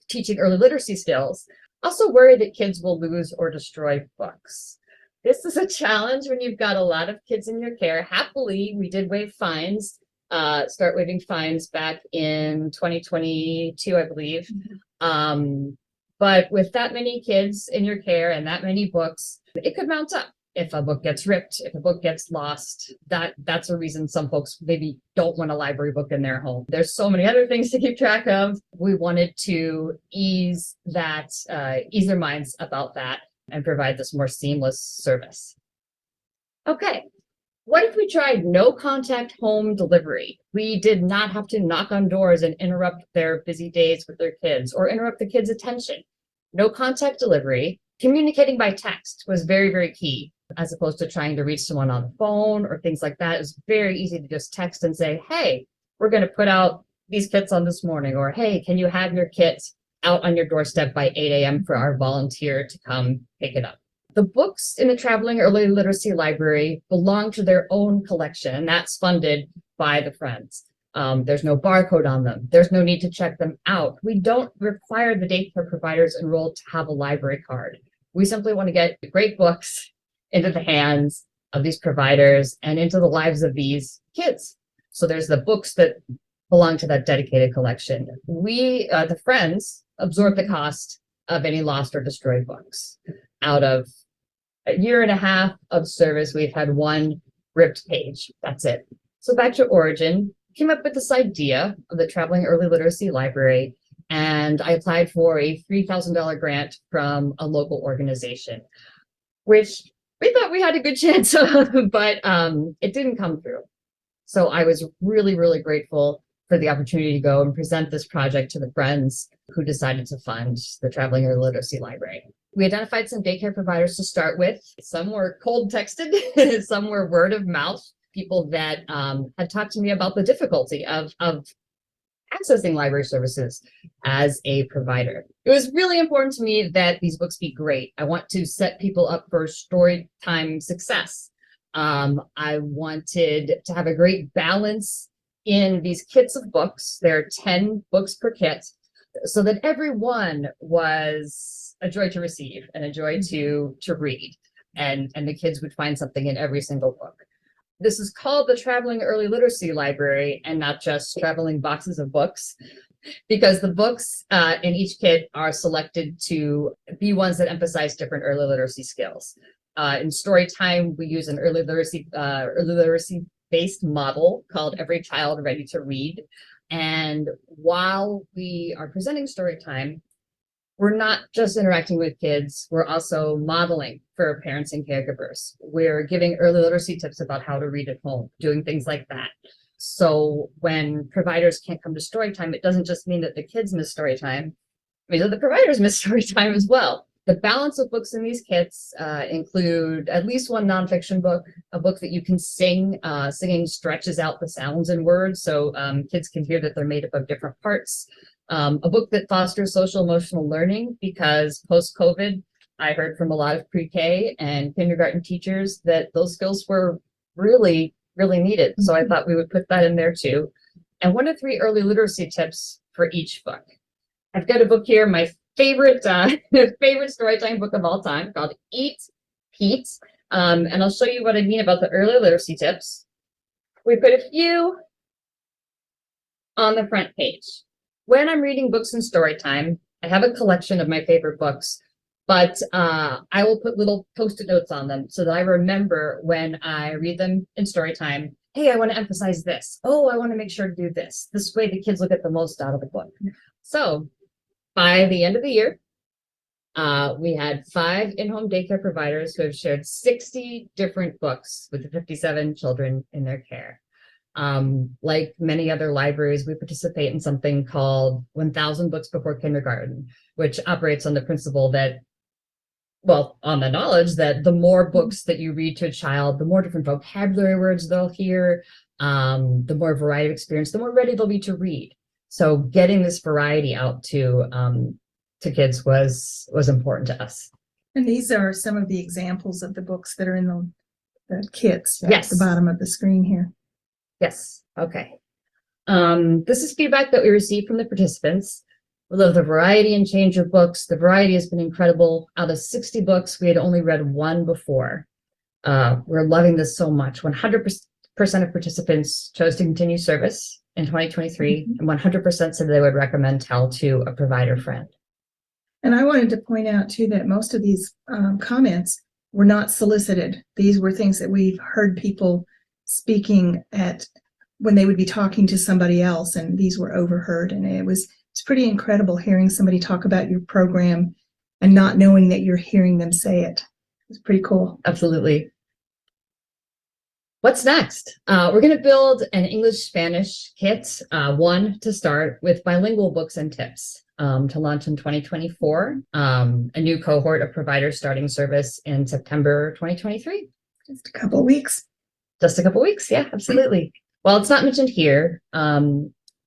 teaching early literacy skills. Also worry that kids will lose or destroy books. This is a challenge when you've got a lot of kids in your care. Happily, we did waive fines, start waiving fines back in 2022, I believe. But with that many kids in your care and that many books, it could mount up. If a book gets ripped, if a book gets lost, that's a reason some folks maybe don't want a library book in their home. There's so many other things to keep track of. We wanted to ease their minds about that and provide this more seamless service. Okay, what if we tried no contact home delivery? We did not have to knock on doors and interrupt their busy days with their kids or interrupt the kids' attention. No contact delivery. Communicating by text was very, very key, as opposed to trying to reach someone on the phone or things like that. It's very easy to just text and say, hey, we're going to put out these kits on this morning, or hey, can you have your kit out on your doorstep by 8 a.m. for our volunteer to come pick it up? The books in the Traveling Early Literacy Library belong to their own collection, and that's funded by the Friends. There's no barcode on them. There's no need to check them out. We don't require the daycare providers enrolled to have a library card. We simply want to get great books into the hands of these providers and into the lives of these kids. So there's the books that belong to that dedicated collection. We, the Friends, absorb the cost of any lost or destroyed books. Out of a year and a half of service, we've had one ripped page. That's it. So back to origin, came up with this idea of the Traveling Early Literacy Library, and I applied for a $3,000 grant from a local organization, which we thought we had a good chance of, but it didn't come through. So I was really, really grateful for the opportunity to go and present this project to the Friends who decided to fund the Traveling Early Literacy Library. We identified some daycare providers to start with. Some were cold texted, some were word of mouth, people that had talked to me about the difficulty of accessing library services as a provider. It was really important to me that these books be great. I want to set people up for story time success. I wanted to have a great balance in these kits of books. There are 10 books per kit, so that every one was a joy to receive and a joy to read, and the kids would find something in every single book. This is called the Traveling Early Literacy Library and not just traveling boxes of books, because the books in each kit are selected to be ones that emphasize different early literacy skills. In story time, we use an early literacy based model called Every Child Ready to Read. And while we are presenting story time, we're not just interacting with kids, we're also modeling for parents and caregivers. We're giving early literacy tips about how to read at home, doing things like that. So when providers can't come to story time, it doesn't just mean that the kids miss story time, it means that the providers miss story time as well. The balance of books in these kits include at least one nonfiction book, a book that you can sing. Singing stretches out the sounds and words so kids can hear that they're made up of different parts. A book that fosters social emotional learning, because post-COVID, I heard from a lot of pre-K and kindergarten teachers that those skills were really, really needed. So I thought we would put that in there too. And 1 to 3 early literacy tips for each book. I've got a book here, my favorite favorite storytime book of all time, called Eat Pete. And I'll show you what I mean about the early literacy tips. We put a few on the front page. When I'm reading books in story time, I have a collection of my favorite books, but I will put little Post-it notes on them so that I remember when I read them in story time, hey, I want to emphasize this. Oh, I want to make sure to do this. This way the kids will get the most out of the book. So by the end of the year, we had 5 in-home daycare providers who have shared 60 different books with the 57 children in their care. Like many other libraries, we participate in something called 1,000 Books Before Kindergarten, which operates on the principle that, well, on the knowledge that the more books that you read to a child, the more different vocabulary words they'll hear, the more variety of experience, the more ready they'll be to read. So getting this variety out to kids was important to us. And these are some of the examples of the books that are in the kits at Yes. the bottom of the screen here. Yes. Okay. This is feedback that we received from the participants. We love the variety and change of books. The variety has been incredible. Out of 60 books, we had only read 1 before. We're loving this so much. 100% of participants chose to continue service in 2023, and 100% said they would recommend TEL to a provider friend. And I wanted to point out too that most of these comments were not solicited. These were things that we've heard people speaking at when they would be talking to somebody else, and these were overheard. And it's pretty incredible hearing somebody talk about your program and not knowing that you're hearing them say it. It's pretty cool. Absolutely. What's next? We're going to build an English-Spanish kit, 1 to start, with bilingual books and tips to launch in 2024. A new cohort of providers starting service in September 2023. Just a couple of weeks. Just a couple of weeks, yeah, absolutely. Well, it's not mentioned here.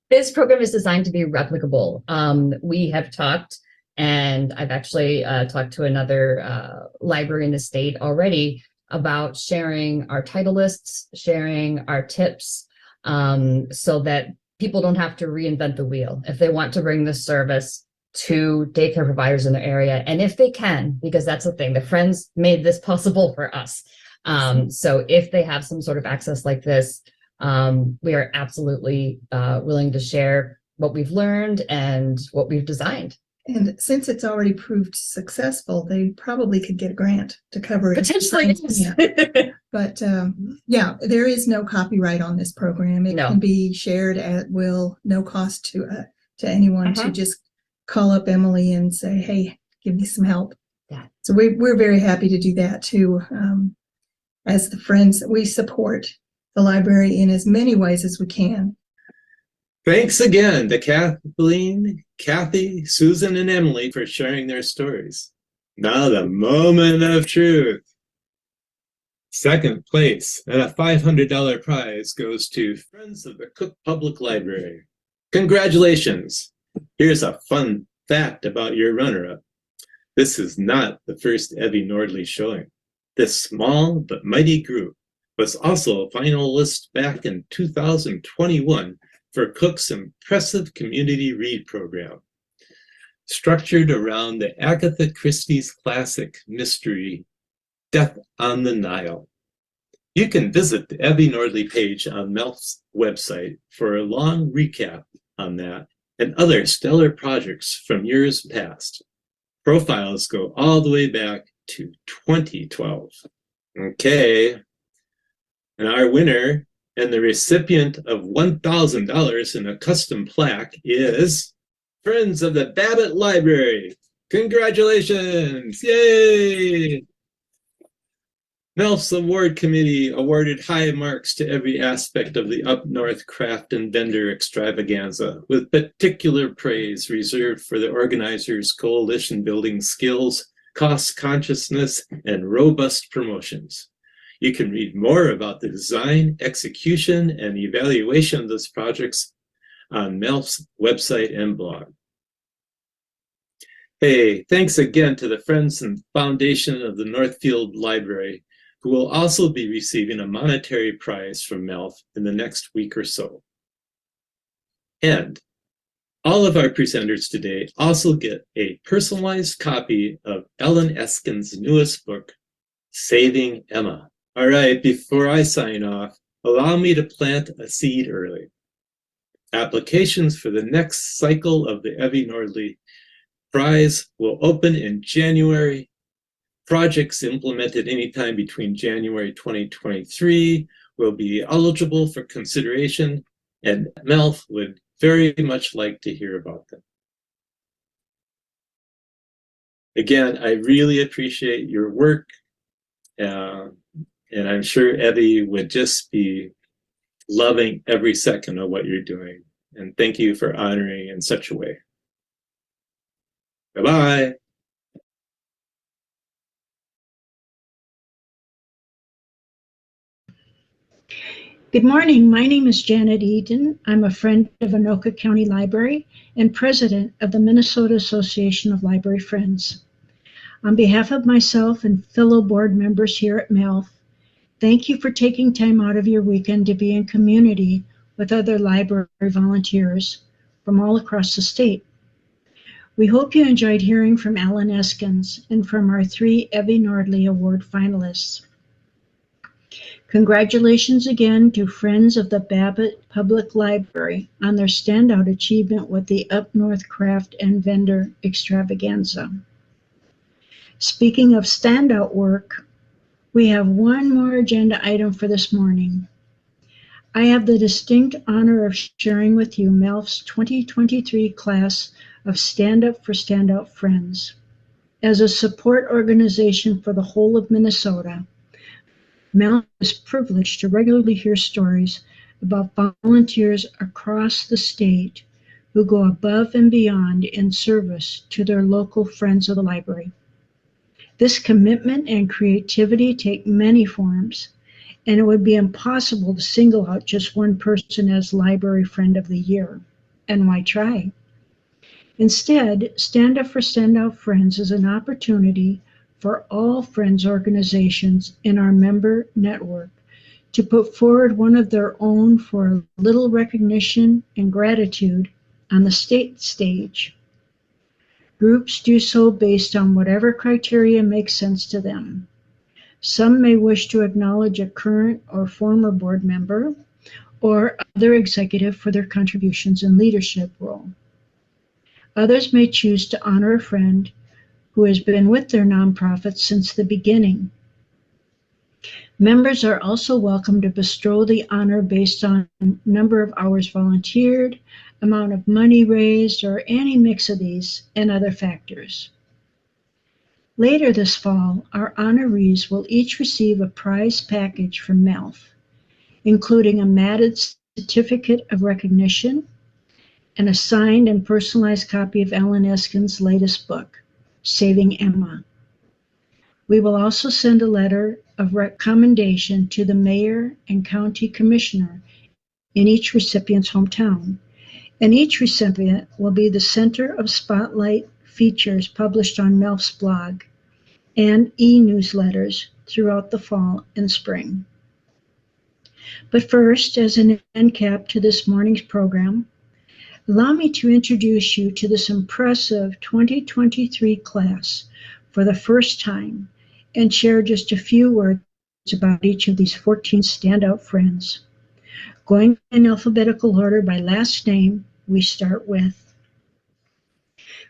This program is designed to be replicable. We have talked, and I've actually talked to another library in the state already about sharing our title lists, sharing our tips, so that people don't have to reinvent the wheel if they want to bring this service to daycare providers in their area. And if they can, because that's the thing, the Friends made this possible for us. So if they have some sort of access like this, we are absolutely willing to share what we've learned and what we've designed. And since it's already proved successful, they probably could get a grant to cover it. Potentially, Yeah. But yeah, there is no copyright on this program. It No. can be shared at will, no cost to anyone to just call up Emily and say, hey, give me some help. Yeah. So we're very happy to do that too. As the Friends, we support the library in as many ways as we can. Thanks again to Kathleen, Kathy, Susan, and Emily for sharing their stories. Now the moment of truth. Second place and a $500 prize goes to Friends of the Cook Public Library. Congratulations. Here's a fun fact about your runner-up. This is not the first Evie Nordley showing. This small but mighty group was also a finalist back in 2021 for Cook's impressive community read program, structured around the Agatha Christie's classic mystery, Death on the Nile. You can visit the Evie Nordley page on MALF's website for a long recap on that and other stellar projects from years past. Profiles go all the way back to 2012. Okay, and our winner and the recipient of $1,000 in a custom plaque is Friends of the Babbitt Library. Congratulations! Yay! MALF's award committee awarded high marks to every aspect of the Up North craft and vendor extravaganza, with particular praise reserved for the organizers' coalition building skills, cost consciousness, and robust promotions. You can read more about the design, execution, and evaluation of those projects on MALF's website and blog. Hey, thanks again to the Friends and Foundation of the Northfield Library, who will also be receiving a monetary prize from MALF in the next week or so. And all of our presenters today also get a personalized copy of Ellen Eskens' newest book, Saving Emma. All right, before I sign off, allow me to plant a seed early. Applications for the next cycle of the Evie Nordley Prize will open in January. Projects implemented anytime between January 2023 will be eligible for consideration, and MALF would very much like to hear about them. Again, I really appreciate your work, and I'm sure Evie would just be loving every second of what you're doing. And thank you for honoring in such a way. Bye-bye. Good morning. My name is Janet Eden. I'm a friend of Anoka County Library and president of the Minnesota Association of Library Friends. On behalf of myself and fellow board members here at MALF, thank you for taking time out of your weekend to be in community with other library volunteers from all across the state. We hope you enjoyed hearing from Alan Eskens and from our 3 Evie Nordley Award finalists. Congratulations again to Friends of the Babbitt Public Library on their standout achievement with the Up North Craft and Vendor Extravaganza. Speaking of standout work, we have one more agenda item for this morning. I have the distinct honor of sharing with you MALF's 2023 class of Stand Up for Standout Friends. As a support organization for the whole of Minnesota, MALF is privileged to regularly hear stories about volunteers across the state who go above and beyond in service to their local friends of the library. This commitment and creativity take many forms, and it would be impossible to single out just one person as Library Friend of the Year. And why try? Instead, Stand Up for Standout Friends is an opportunity for all Friends organizations in our member network to put forward one of their own for a little recognition and gratitude on the state stage. Groups do so based on whatever criteria makes sense to them. Some may wish to acknowledge a current or former board member or other executive for their contributions and leadership role. Others may choose to honor a friend who has been with their nonprofit since the beginning. Members are also welcome to bestow the honor based on number of hours volunteered, amount of money raised, or any mix of these and other factors. Later this fall, our honorees will each receive a prize package from MALF, including a matted certificate of recognition and a signed and personalized copy of Ellen Eskens' latest book, Saving Emma. We will also send a letter of recommendation to the mayor and county commissioner in each recipient's hometown, and each recipient will be the center of spotlight features published on MALF's blog and e-newsletters throughout the fall and spring. But first, as an end cap to this morning's program, allow me to introduce you to this impressive 2023 class for the first time and share just a few words about each of these 14 standout friends. Going in alphabetical order by last name, we start with,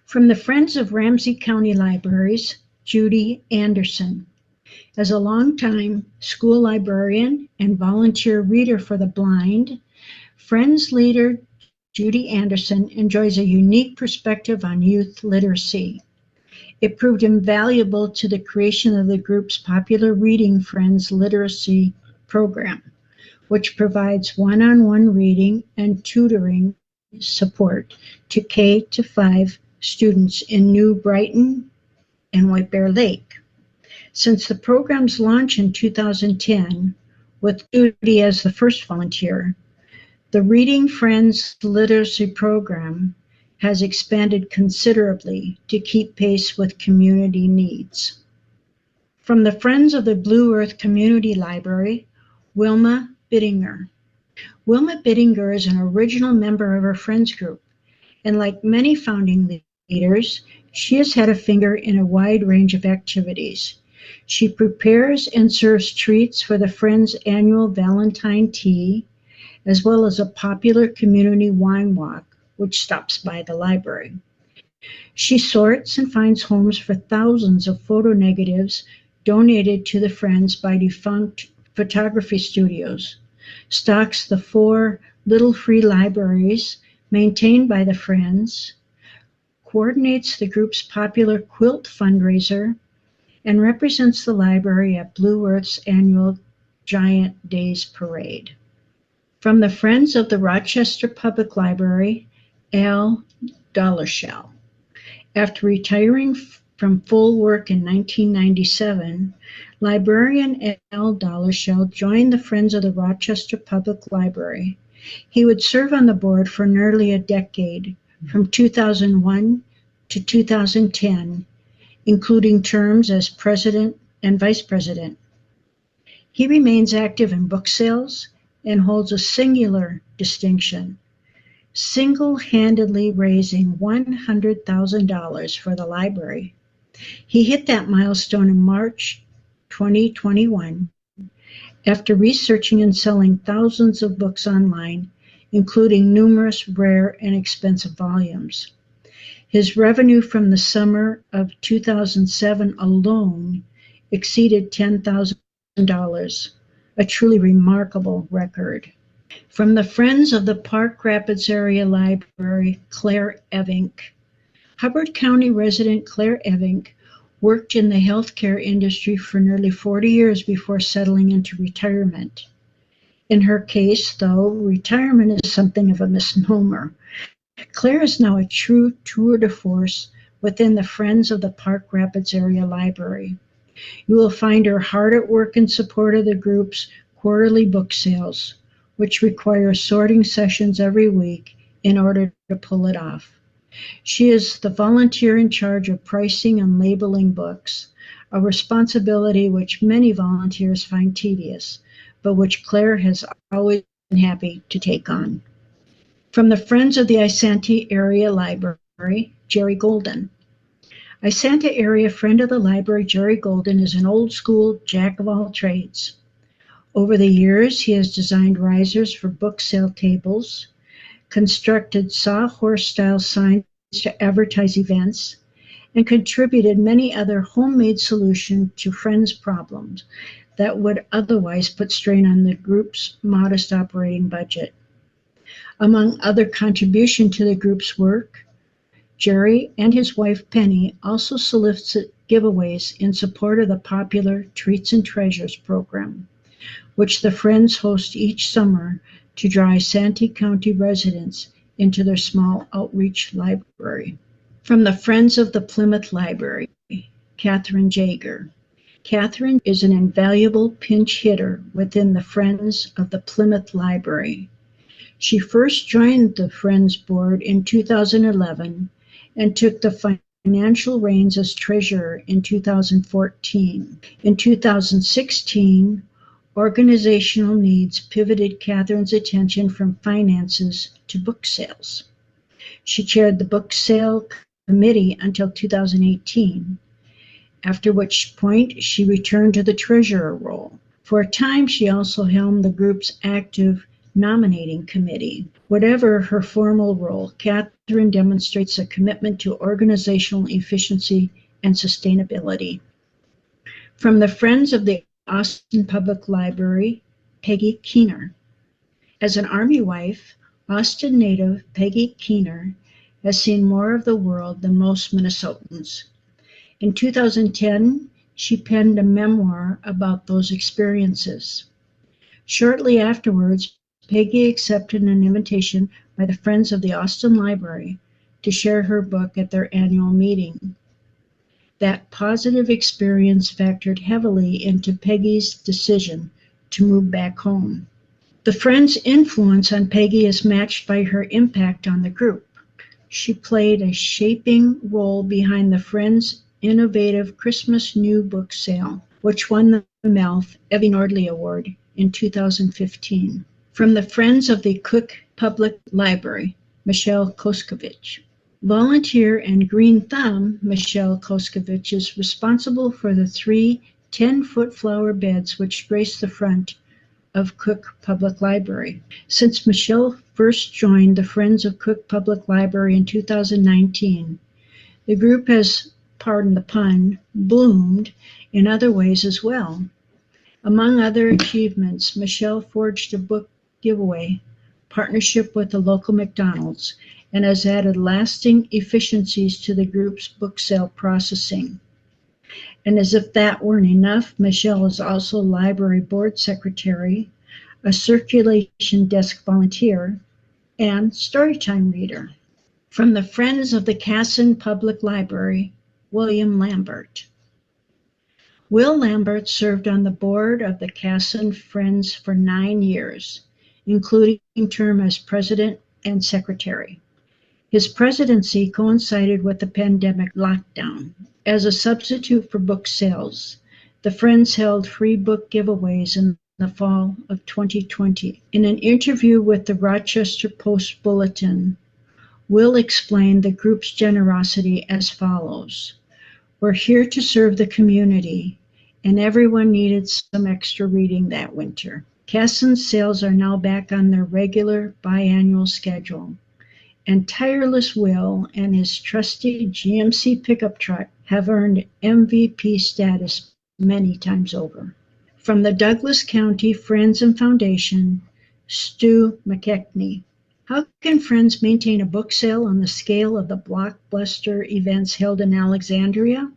from the Friends of Ramsey County Libraries, Judy Anderson. As a longtime school librarian and volunteer reader for the blind, Friends leader Judy Anderson enjoys a unique perspective on youth literacy. It proved invaluable to the creation of the group's popular Reading Friends literacy program, which provides one-on-one reading and tutoring support to K-5 students in New Brighton and White Bear Lake. Since the program's launch in 2010, with Judy as the first volunteer, the Reading Friends literacy program has expanded considerably to keep pace with community needs. From the Friends of the Blue Earth Community Library, Wilma Bittinger. Wilma Bittinger is an original member of our Friends group, and like many founding leaders, she has had a finger in a wide range of activities. She prepares and serves treats for the Friends' annual Valentine tea, as well as a popular community wine walk, which stops by the library. She sorts and finds homes for thousands of photo negatives donated to the Friends by defunct photography studios, stocks the 4 little free libraries maintained by the Friends, coordinates the group's popular quilt fundraiser, and represents the library at Blue Earth's annual Giant Days Parade. From the Friends of the Rochester Public Library, Al Dollarshell. After retiring from full work in 1997, librarian Al Dollarshell joined the Friends of the Rochester Public Library. He would serve on the board for nearly a decade, from 2001 to 2010, including terms as president and vice president. He remains active in book sales and holds a singular distinction, single-handedly raising $100,000 for the library. He hit that milestone in March 2021 after researching and selling thousands of books online, including numerous rare and expensive volumes. His revenue from the summer of 2007 alone exceeded $10,000, a truly remarkable record. From the Friends of the Park Rapids Area Library, Claire Evink. Hubbard County resident Claire Evink worked in the healthcare industry for nearly 40 years before settling into retirement. In her case, though, retirement is something of a misnomer. Claire is now a true tour de force within the Friends of the Park Rapids Area Library. You will find her hard at work in support of the group's quarterly book sales, which require sorting sessions every week in order to pull it off. She is the volunteer in charge of pricing and labeling books, a responsibility which many volunteers find tedious, but which Claire has always been happy to take on. From the Friends of the Isanti Area Library, Jerry Golden. Isanti Area Friend of the Library, Jerry Golden, is an old-school jack of all trades. Over the years, he has designed risers for book sale tables, constructed sawhorse-style signs to advertise events, and contributed many other homemade solutions to Friends' problems that would otherwise put strain on the group's modest operating budget. Among other contributions to the group's work, Jerry and his wife Penny also solicit giveaways in support of the popular Treats and Treasures program, which the Friends host each summer to draw Isanti County residents into their small outreach library. From the Friends of the Plymouth Library, Catherine Jager. Catherine is an invaluable pinch hitter within the Friends of the Plymouth Library. She first joined the Friends board in 2011 and took the financial reins as treasurer in 2014. In 2016, organizational needs pivoted Catherine's attention from finances to book sales. She chaired the book sale committee until 2018, after which point she returned to the treasurer role. For a time, she also helmed the group's active nominating committee. Whatever her formal role, Catherine demonstrates a commitment to organizational efficiency and sustainability. From the Friends of the Austin Public Library, Peggy Keener. As an Army wife, Austin native Peggy Keener has seen more of the world than most Minnesotans. In 2010, she penned a memoir about those experiences. Shortly afterwards, Peggy accepted an invitation by the Friends of the Austin Library to share her book at their annual meeting. That positive experience factored heavily into Peggy's decision to move back home. The Friends' influence on Peggy is matched by her impact on the group. She played a shaping role behind the Friends' innovative Christmas New Book Sale, which won the MALF Nordley Award in 2015. From the Friends of the Cook Public Library, Michelle Koskovich. Volunteer and Green Thumb, Michelle Koskovich is responsible for the 3 10-foot flower beds which grace the front of Cook Public Library. Since Michelle first joined the Friends of Cook Public Library in 2019, the group has, pardon the pun, bloomed in other ways as well. Among other achievements, Michelle forged a book giveaway partnership with the local McDonald's and has added lasting efficiencies to the group's book sale processing. And as if that weren't enough, Michelle is also library board secretary, a circulation desk volunteer, and storytime reader. From the Friends of the Casson Public Library, William Lambert. Will Lambert served on the board of the Casson Friends for 9 years, including term as president and secretary. His presidency coincided with the pandemic lockdown. As a substitute for book sales, the Friends held free book giveaways in the fall of 2020. In an interview with the Rochester Post-Bulletin, Will explained the group's generosity as follows. We're here to serve the community, and everyone needed some extra reading that winter. Casson's sales are now back on their regular biannual schedule, and tireless Will and his trusty GMC pickup truck have earned MVP status many times over. From the Douglas County Friends and Foundation, Stu McKechnie. How can Friends maintain a book sale on the scale of the blockbuster events held in Alexandria?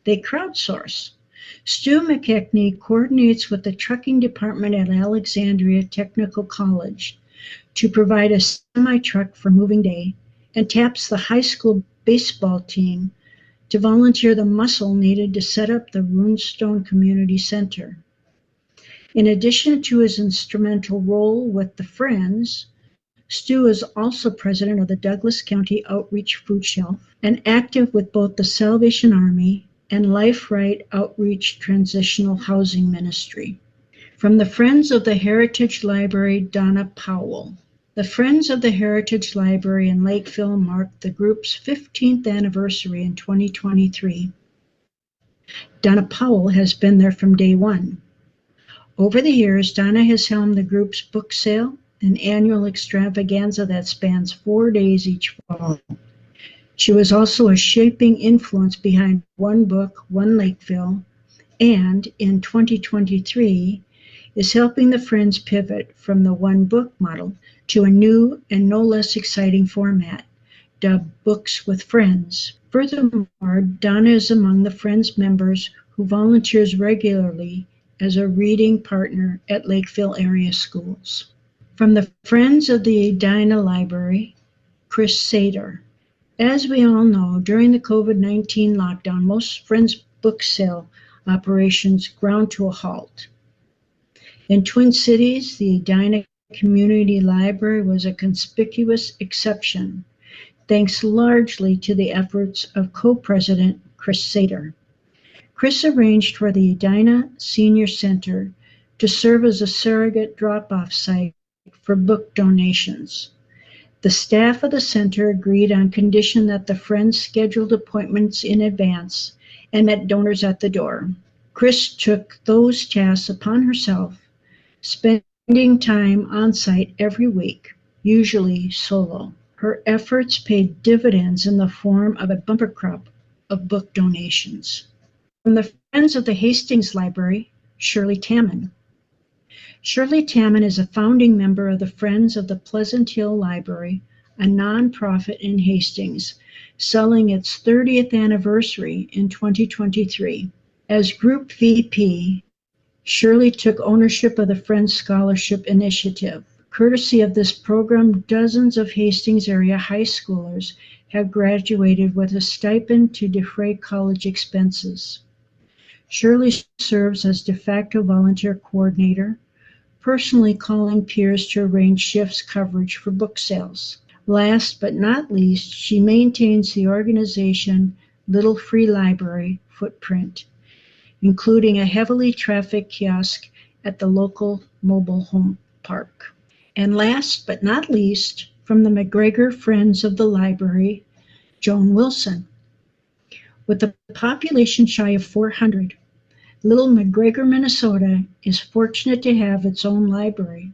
They crowdsource. Stu McKechnie coordinates with the trucking department at Alexandria Technical College to provide a semi-truck for moving day and taps the high school baseball team to volunteer the muscle needed to set up the Runestone Community Center. In addition to his instrumental role with the Friends, Stu is also president of the Douglas County Outreach Food Shelf and active with both the Salvation Army and Life Right Outreach Transitional Housing Ministry. From the Friends of the Heritage Library, Donna Powell. The Friends of the Heritage Library in Lakeville marked the group's 15th anniversary in 2023. Donna Powell has been there from day one. Over the years, Donna has helmed the group's book sale, an annual extravaganza that spans 4 days each fall. She was also a shaping influence behind One Book, One Lakeville, and in 2023 is helping the Friends pivot from the one book model to a new and no less exciting format, dubbed Books with Friends. Furthermore, Donna is among the Friends members who volunteers regularly as a reading partner at Lakeville area schools. From the Friends of the Edina Library, Chris Sater. As we all know, during the COVID-19 lockdown, most Friends book sale operations ground to a halt. In Twin Cities, the Edina Community Library was a conspicuous exception, thanks largely to the efforts of co-president Chris Sater. Chris arranged for the Edina Senior Center to serve as a surrogate drop-off site for book donations. The staff of the center agreed on condition that the Friends scheduled appointments in advance and met donors at the door. Chris took those tasks upon herself, spending time on site every week, usually solo. Her efforts paid dividends in the form of a bumper crop of book donations. From the Friends of the Hastings Library, Shirley Tamman. Shirley Tamman is a founding member of the Friends of the Pleasant Hill Library, a nonprofit in Hastings, selling its 30th anniversary in 2023. As Group VP, Shirley took ownership of the Friends Scholarship Initiative. Courtesy of this program, dozens of Hastings area high schoolers have graduated with a stipend to defray college expenses. Shirley serves as de facto volunteer coordinator, personally calling peers to arrange shifts coverage for book sales. Last but not least, she maintains the organization Little Free Library footprint, including a heavily trafficked kiosk at the local mobile home park. And last but not least, from the McGregor Friends of the Library, Joan Wilson. With a population shy of 400, Little McGregor, Minnesota is fortunate to have its own library.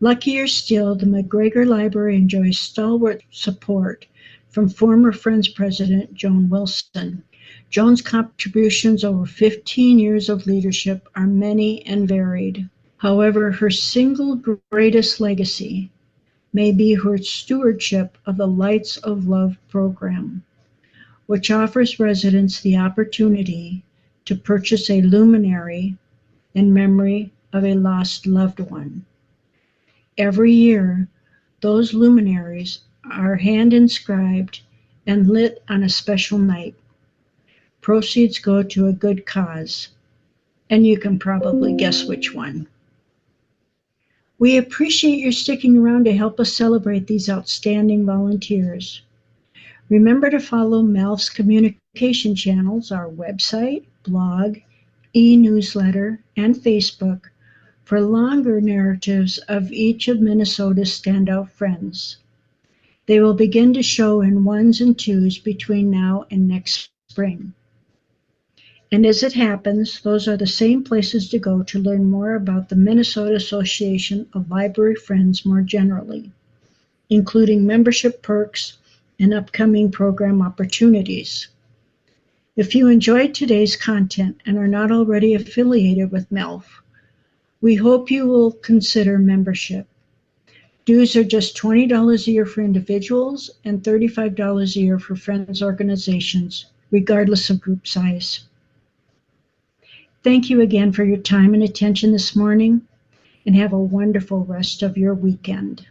Luckier still, the McGregor Library enjoys stalwart support from former Friends President Joan Wilson. Joan's contributions over 15 years of leadership are many and varied. However, her single greatest legacy may be her stewardship of the Lights of Love program, which offers residents the opportunity to purchase a luminary in memory of a lost loved one. Every year, those luminaries are hand-inscribed and lit on a special night. Proceeds go to a good cause, and you can probably guess which one. We appreciate your sticking around to help us celebrate these outstanding volunteers. Remember to follow MALF's communication channels, our website, blog, e-newsletter, and Facebook for longer narratives of each of Minnesota's Standout Friends. They will begin to show in ones and twos between now and next spring. And as it happens, those are the same places to go to learn more about the Minnesota Association of Library Friends more generally, including membership perks and upcoming program opportunities. If you enjoyed today's content and are not already affiliated with MALF, we hope you will consider membership. Dues are just $20 a year for individuals and $35 a year for Friends organizations, regardless of group size. Thank you again for your time and attention this morning, and have a wonderful rest of your weekend.